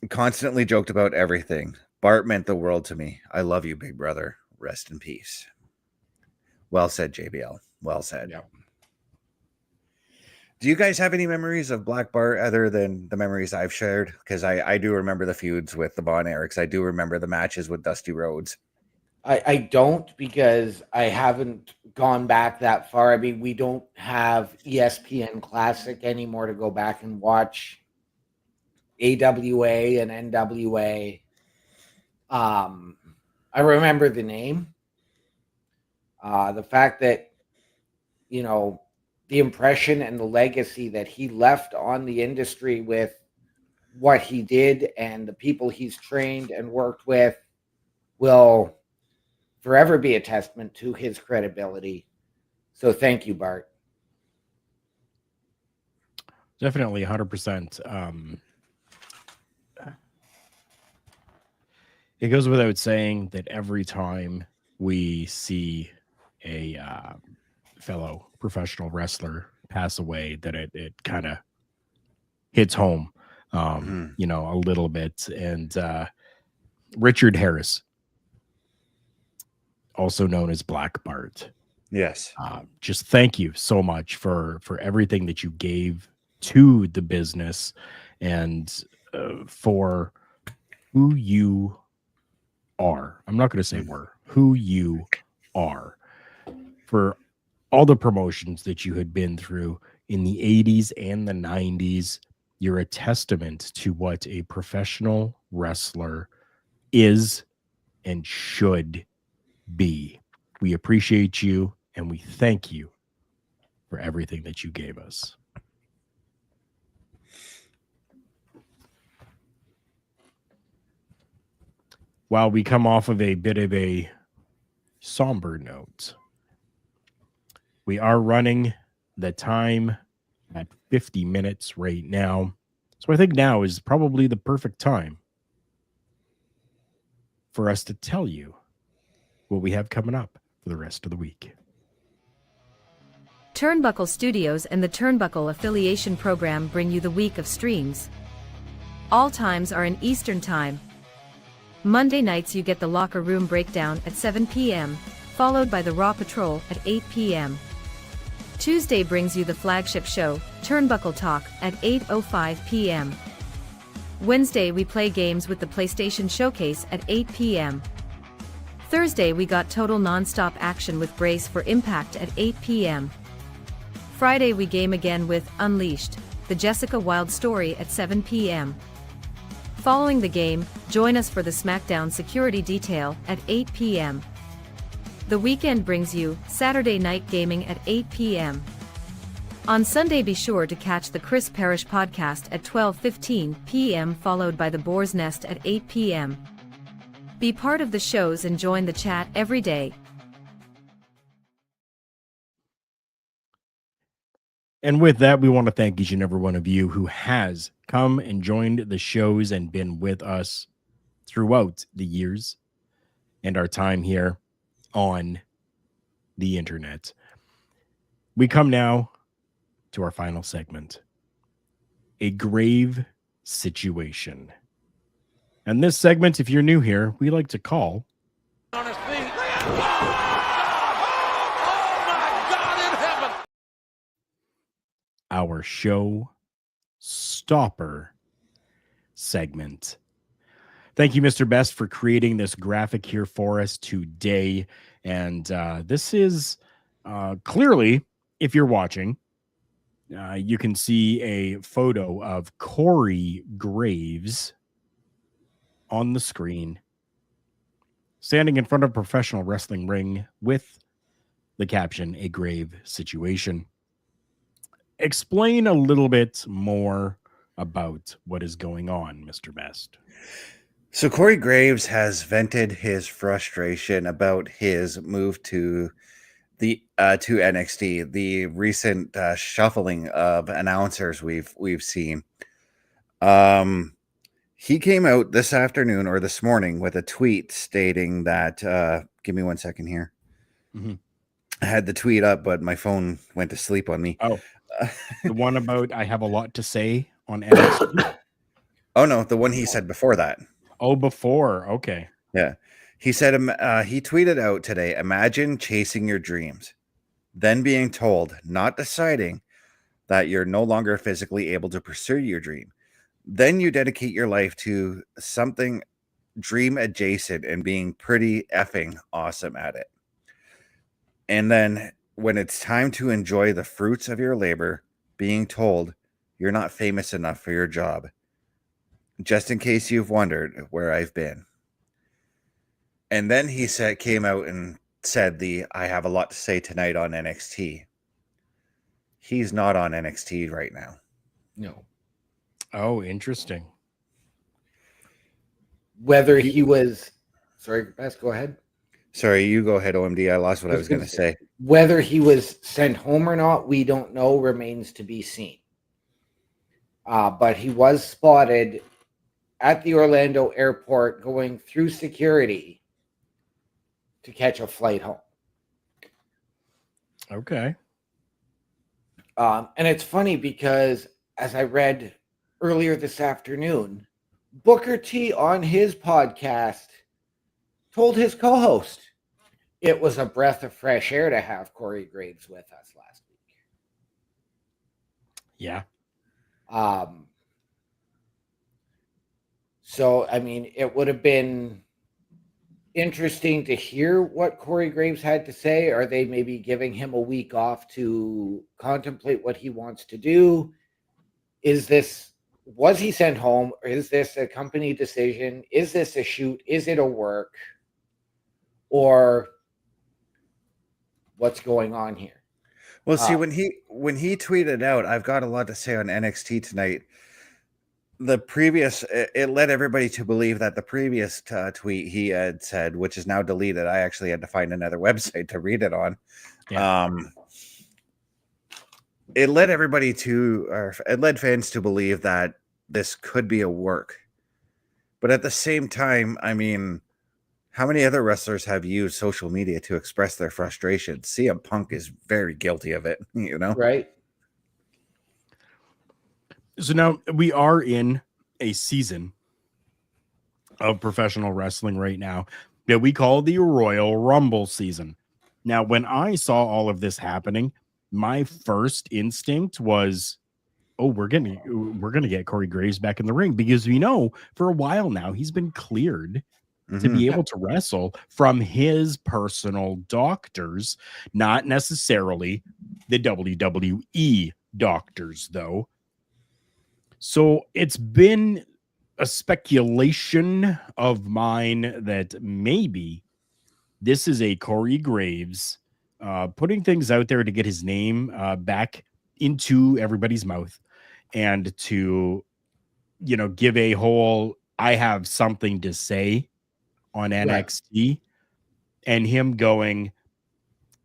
constantly joked about everything. Bart meant the world to me. I love you, big brother. Rest in peace. Well said, JBL. Well said. Yep. Do you guys have any memories of Black Bart other than the memories I've shared? Because I do remember the feuds with the Von Erichs. I do remember the matches with Dusty Rhodes. I don't, because I haven't gone back that far. I mean, we don't have ESPN Classic anymore to go back and watch AWA and NWA. I remember the name. The fact that, the impression and the legacy that he left on the industry with what he did and the people he's trained and worked with will forever be a testament to his credibility. So thank you, Bart. Definitely 100%. It goes without saying that every time we see a fellow professional wrestler pass away, that it kind of hits home, a little bit. And Richard Harris, also known as Black Bart. Yes. Just thank you so much for everything that you gave to the business, and for who you are. I'm not going to say were, who you are, for all the promotions that you had been through in the 80s and the 90s. You're a testament to what a professional wrestler is and should be. We appreciate you, and we thank you for everything that you gave us. While we come off of a bit of a somber note, we are running the time at 50 minutes right now. So I think now is probably the perfect time for us to tell you what we have coming up for the rest of the week. Turnbuckle Studios and the Turnbuckle Affiliation Program bring you the week of streams. All times are in Eastern Time. Monday nights you get the Locker Room Breakdown at 7 p.m., followed by the Raw Patrol at 8 p.m. Tuesday brings you the flagship show, Turnbuckle Talk, at 8:05 p.m. Wednesday we play games with the PlayStation Showcase at 8 p.m. Thursday we got total non-stop action with Brace for Impact at 8 p.m. Friday we game again with Unleashed, the Jessica Wilde story at 7 p.m. Following the game, join us for the SmackDown Security Detail at 8 p.m. The weekend brings you Saturday Night Gaming at 8 p.m. On Sunday be sure to catch the Chris Parrish podcast at 12:15 p.m. followed by the Boar's Nest at 8 p.m. Be part of the shows and join the chat every day. And with that, we want to thank each and every one of you who has come and joined the shows and been with us throughout the years and our time here on the internet. We come now to our final segment, a grave situation. And this segment, if you're new here, we like to call on his feet. Oh my God in heaven! Our Showstopper segment. Thank you, Mr. Best, for creating this graphic here for us today. And this is clearly, if you're watching, you can see a photo of Corey Graves on the screen, standing in front of a professional wrestling ring with the caption, "A grave situation." Explain a little bit more about what is going on, Mr. Best. So Corey Graves has vented his frustration about his move to the to NXT, the recent shuffling of announcers we've seen. He came out this afternoon or this morning with a tweet stating that give me 1 second here. Mm-hmm. I had the tweet up, but my phone went to sleep on me. Oh, the one about I have a lot to say on NXT? Oh no, the one he said before that. Oh, before. Okay. Yeah. He said, he tweeted out today, imagine chasing your dreams, then being told, not deciding that you're no longer physically able to pursue your dream. Then you dedicate your life to something dream adjacent and being pretty effing awesome at it. And then when it's time to enjoy the fruits of your labor, being told you're not famous enough for your job. Just in case you've wondered where I've been. And then he came out and said I have a lot to say tonight on NXT. He's not on NXT right now. No. Oh, interesting. Whether he was, sorry, Bess, go ahead. Sorry, you go ahead, OMD. I lost what I was going to say. Whether he was sent home or not, we don't know, remains to be seen. But he was spotted at the Orlando airport going through security to catch a flight home. Okay. And it's funny because as I read earlier this afternoon, Booker T on his podcast told his co-host it was a breath of fresh air to have Corey Graves with us last week. Yeah. So, I mean, it would have been interesting to hear what Corey Graves had to say. Are they maybe giving him a week off to contemplate what he wants to do? Was he sent home? Or is this a company decision? Is this a shoot? Is it a work? Or what's going on here? Well, see, when he tweeted out, I've got a lot to say on NXT tonight. It led everybody to believe that the previous tweet he had said, which is now deleted. I actually had to find another website to read it on. Yeah. It led it led fans to believe that this could be a work. But at the same time, I mean, how many other wrestlers have used social media to express their frustration? CM Punk is very guilty of it, you know? Right. So now we are in a season of professional wrestling right now that we call the Royal Rumble season. Now, when I saw all of this happening, my first instinct was, oh, we're gonna get Corey Graves back in the ring, because we know for a while now he's been cleared to be able to wrestle from his personal doctors, not necessarily the WWE doctors, though. So it's been a speculation of mine that maybe this is a Corey Graves putting things out there to get his name back into everybody's mouth, and to, give a whole, I have something to say on NXT, and him going,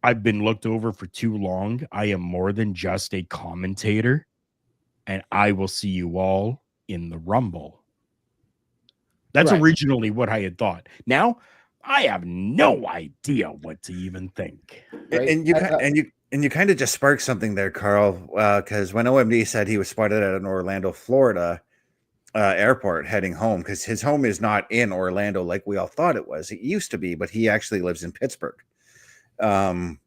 I've been looked over for too long. I am more than just a commentator, and I will see you all in the Rumble. That's originally what I had thought. Now I have no idea what to even think. Right? And you kind of just sparked something there, Carl, because when OMD said he was spotted at an Orlando, Florida airport heading home, because his home is not in Orlando like we all thought it was. It used to be, but he actually lives in Pittsburgh. It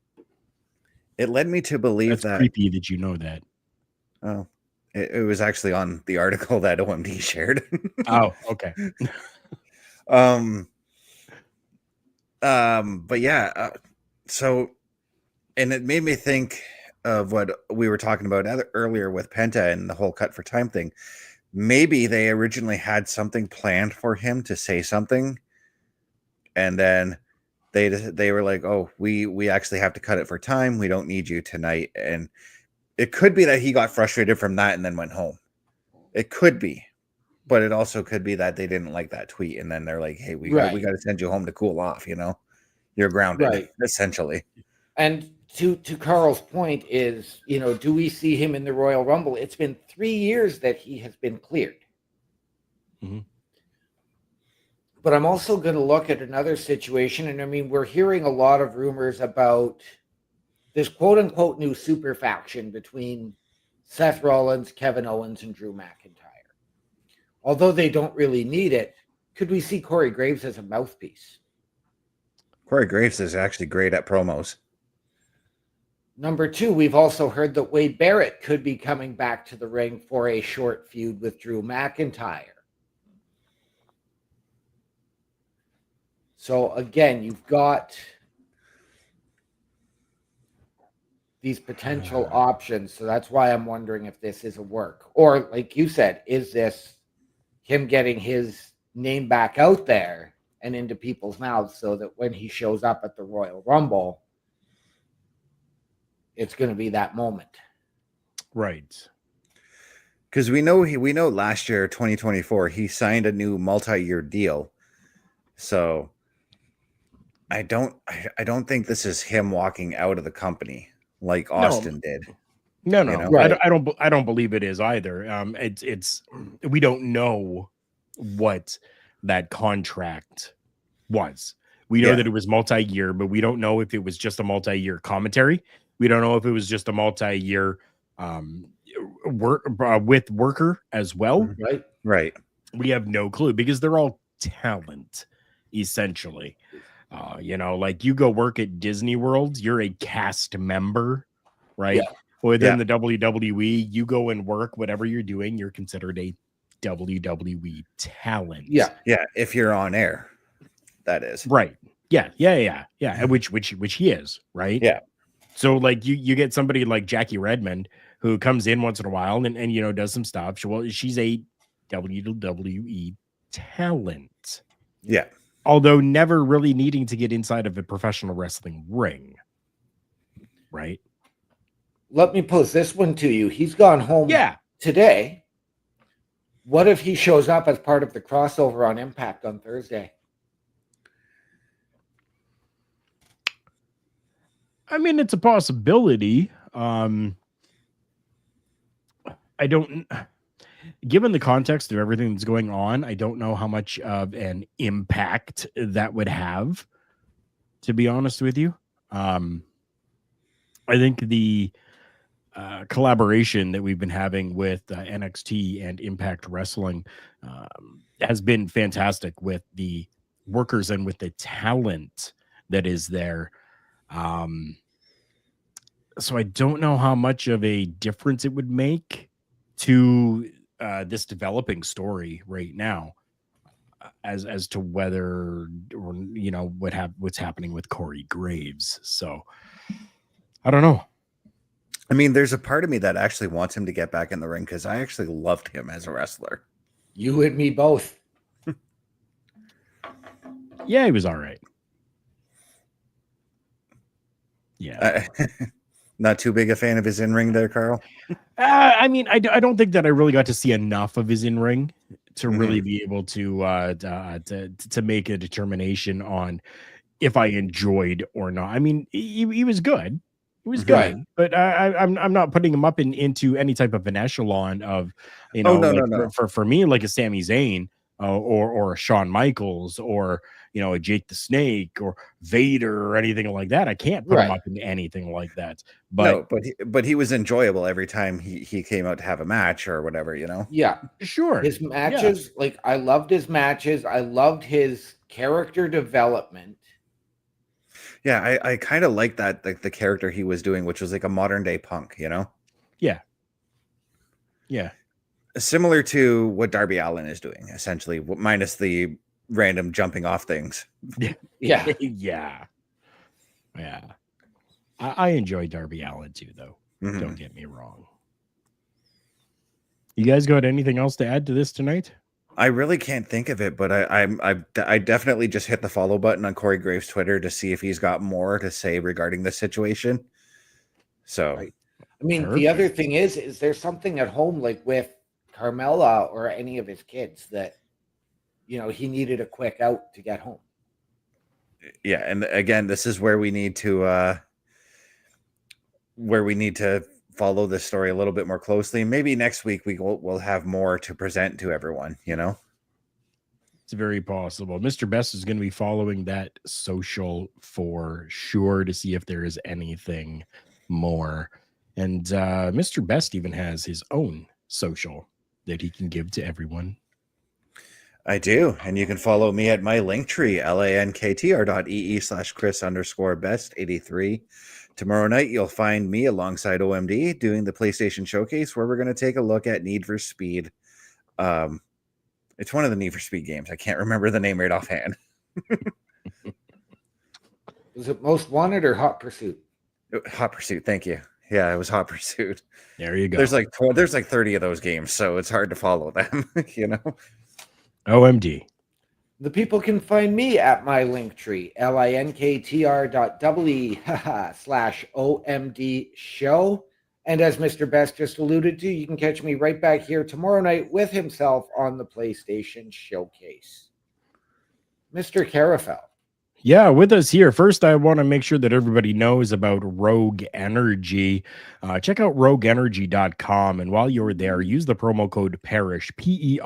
led me to believe that's creepy that you know that. Oh, it was actually on the article that OMD shared. Oh, okay. But yeah, so, and it made me think of what we were talking about earlier with Penta and the whole cut for time thing. Maybe they originally had something planned for him to say something, and then they were like, oh, we actually have to cut it for time. We don't need you tonight. And it could be that he got frustrated from that and then went home. It could be, but it also could be that they didn't like that tweet, and then they're like, hey, we got to send you home to cool off. You're grounded, essentially. And to Carl's point is, do we see him in the Royal Rumble? It's been 3 years that he has been cleared. Mm-hmm. But I'm also going to look at another situation. And I mean, we're hearing a lot of rumors about this quote unquote new super faction between Seth Rollins, Kevin Owens, and Drew McIntyre. Although they don't really need it, could we see Corey Graves as a mouthpiece? Corey Graves is actually great at promos. Number two, we've also heard that Wade Barrett could be coming back to the ring for a short feud with Drew McIntyre. So again, you've got these potential options. So that's why I'm wondering if this is a work. Or like you said, is this him getting his name back out there and into people's mouths so that when he shows up at the Royal Rumble, it's going to be that moment. Right. Because we know last year, 2024, he signed a new multi-year deal. So I don't think this is him walking out of the company like Austin did. No. Right. I don't believe it is either. It's we don't know what that contract was. We know that it was multi-year, but we don't know if it was just a multi-year commentary. We don't know if it was just a multi-year work with Worker as well. Right. We have no clue, because they're all talent, essentially. Like you go work at Disney World, you're a cast member, right? Yeah. Within the WWE, you go and work, whatever you're doing, you're considered a WWE talent. Yeah. If you're on air, that is right. Yeah. Which he is, right? Yeah. So like you get somebody like Jackie Redmond who comes in once in a while and does some stuff. She's a WWE talent. Yeah. Although never really needing to get inside of a professional wrestling ring. Right. Let me pose this one to you. He's gone home today. What if he shows up as part of the crossover on Impact on Thursday? I mean, it's a possibility. I don't, given the context of everything that's going on, I don't know how much of an impact that would have, to be honest with you. I think the collaboration that we've been having with NXT and Impact Wrestling has been fantastic with the workers and with the talent that is there. So I don't know how much of a difference it would make to this developing story right now, as to whether, or, you know, what's happening with Corey Graves. So I don't know. I mean, there's a part of me that actually wants him to get back in the ring because I actually loved him as a wrestler. You and me both. Yeah, he was all right. Yeah. Not too big a fan of his in-ring there, Carl? I mean, I don't think that I really got to see enough of his in-ring to really be able to make a determination on if I enjoyed or not. I mean, he was good. He was good, Right. but I'm not putting him up into any type of an echelon of, you know, no. For me, like a Sami Zayn or a Shawn Michaels or, you know, a Jake the Snake or Vader or anything like that. I can't put him up into anything like that. But no, but he was enjoyable every time he came out to have a match or whatever, you know? Yeah. Sure. His matches, like I loved his matches. I loved his character development. Yeah, I kind of like that, like the character he was doing, which was like a modern day Punk, you know? Yeah. Yeah. Similar to what Darby Allin is doing, essentially, minus the random jumping off things. Yeah. Yeah. Yeah. I enjoy Darby Allin too, though. Don't get me wrong. You guys got anything else to add to this tonight? I really can't think of it, but I definitely just hit the follow button on Corey Graves' Twitter to see if he's got more to say regarding the situation. So, right. I mean, the other thing is there something at home, like with Carmella or any of his kids, that, you know, he needed a quick out to get home. Yeah, and again, this is where we need to follow this story a little bit more closely. Maybe next week we'll have more to present to everyone, you know? It's very possible. Mr. Best is going to be following that social for sure to see if there is anything more. And Mr. Best even has his own social that he can give to everyone. I do. And you can follow me at my Linktree, lanktr.ee/Chris_best83. Tomorrow night, you'll find me alongside OMD doing the PlayStation Showcase, where we're going to take a look at Need for Speed. It's one of the Need for Speed games. I can't remember the name right offhand. Was it Most Wanted or Hot Pursuit? Hot Pursuit. Thank you. Yeah, it was Hot Pursuit. There you go. There's like 30 of those games, so it's hard to follow them, you know? OMD. The people can find me at my Linktree, linktr.ee/OMD show. And as Mr. Best just alluded to, you can catch me right back here tomorrow night with himself on the PlayStation Showcase. Mr. Carafel. Yeah, with us here. First, I want to make sure that everybody knows about Rogue Energy. Check out rogueenergy.com. And while you're there, use the promo code PARISH, PERISH,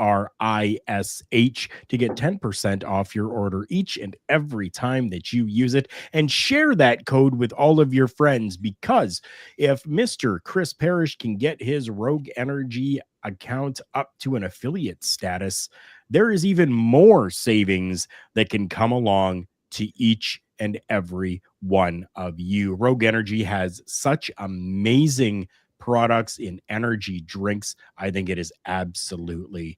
to get 10% off your order each and every time that you use it. And share that code with all of your friends, because if Mr. Chris Parrish can get his Rogue Energy account up to an affiliate status, there is even more savings that can come along to each and every one of you. Rogue Energy has such amazing products in energy drinks. I think it is absolutely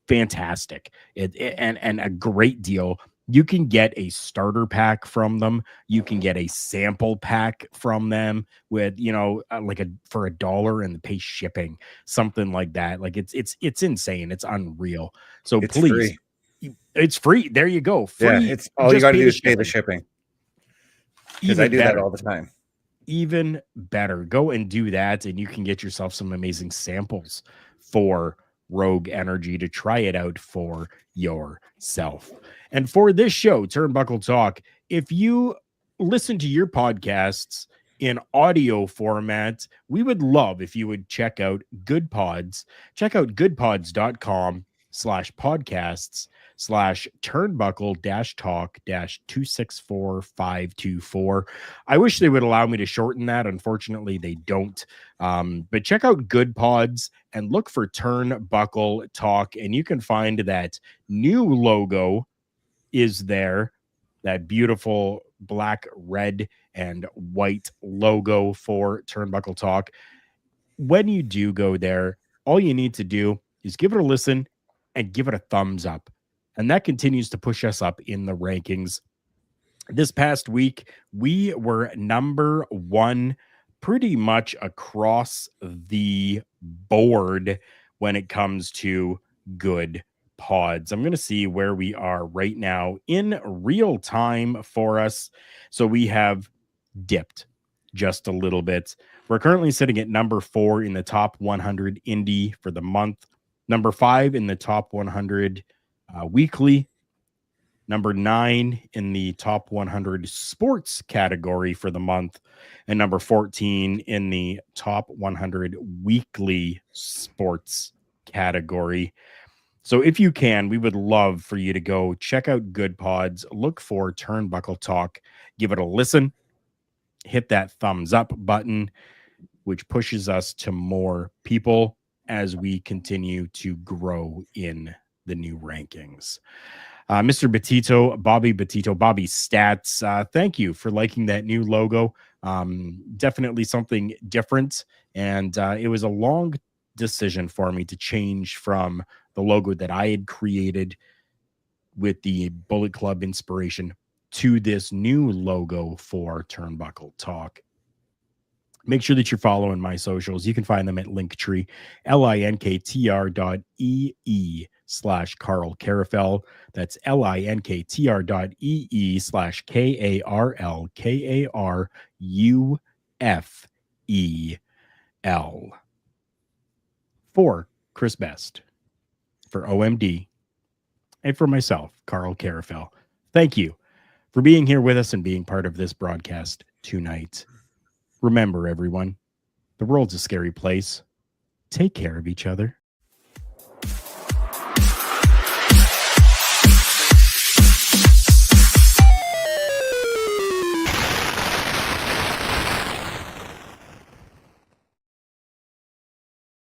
fantastic. And a great deal. You can get a starter pack from them. You can get a sample pack from them with, you know, for $1 and pay shipping, something like that. Like it's insane. It's unreal. So it's please. Free. It's free. There you go. Free. Yeah, it's all you got to do is pay the shipping. Because I do that all the time. Even better. Go and do that, and you can get yourself some amazing samples for Rogue Energy to try it out for yourself. And for this show, Turnbuckle Talk, if you listen to your podcasts in audio format, we would love if you would check out Good Pods. Check out goodpods.com/podcasts turnbuckle-talk-264524. I wish they would allow me to shorten that. Unfortunately, they don't. But check out Good Pods and look for Turnbuckle Talk, and you can find that new logo is there, that beautiful black, red, and white logo for Turnbuckle Talk. When you do go there, all you need to do is give it a listen and give it a thumbs up. And that continues to push us up in the rankings. This past week, we were number 1 pretty much across the board when it comes to good pods. I'm going to see where we are right now in real time for us. So we have dipped just a little bit. We're currently sitting at number 4 in the top 100 indie for the month, number 5 in the top 100 weekly, number 9 in the top 100 sports category for the month, and number 14 in the top 100 weekly sports category. So if you can, we would love for you to go check out Good Pods, look for Turnbuckle Talk, give it a listen, hit that thumbs up button, which pushes us to more people as we continue to grow in the new rankings. Mr. Batito, Bobby Stats, thank you for liking that new logo. Definitely something different. And it was a long decision for me to change from the logo that I had created with the Bullet Club inspiration to this new logo for Turnbuckle Talk. Make sure that you're following my socials. You can find them at Linktree, linktr.ee/Karl Karufel. That's linktr.ee/KarLKarufel. For Chris Best, for OMD, and for myself, Karl Karufel. Thank you for being here with us and being part of this broadcast tonight. Remember, everyone, the world's a scary place. Take care of each other.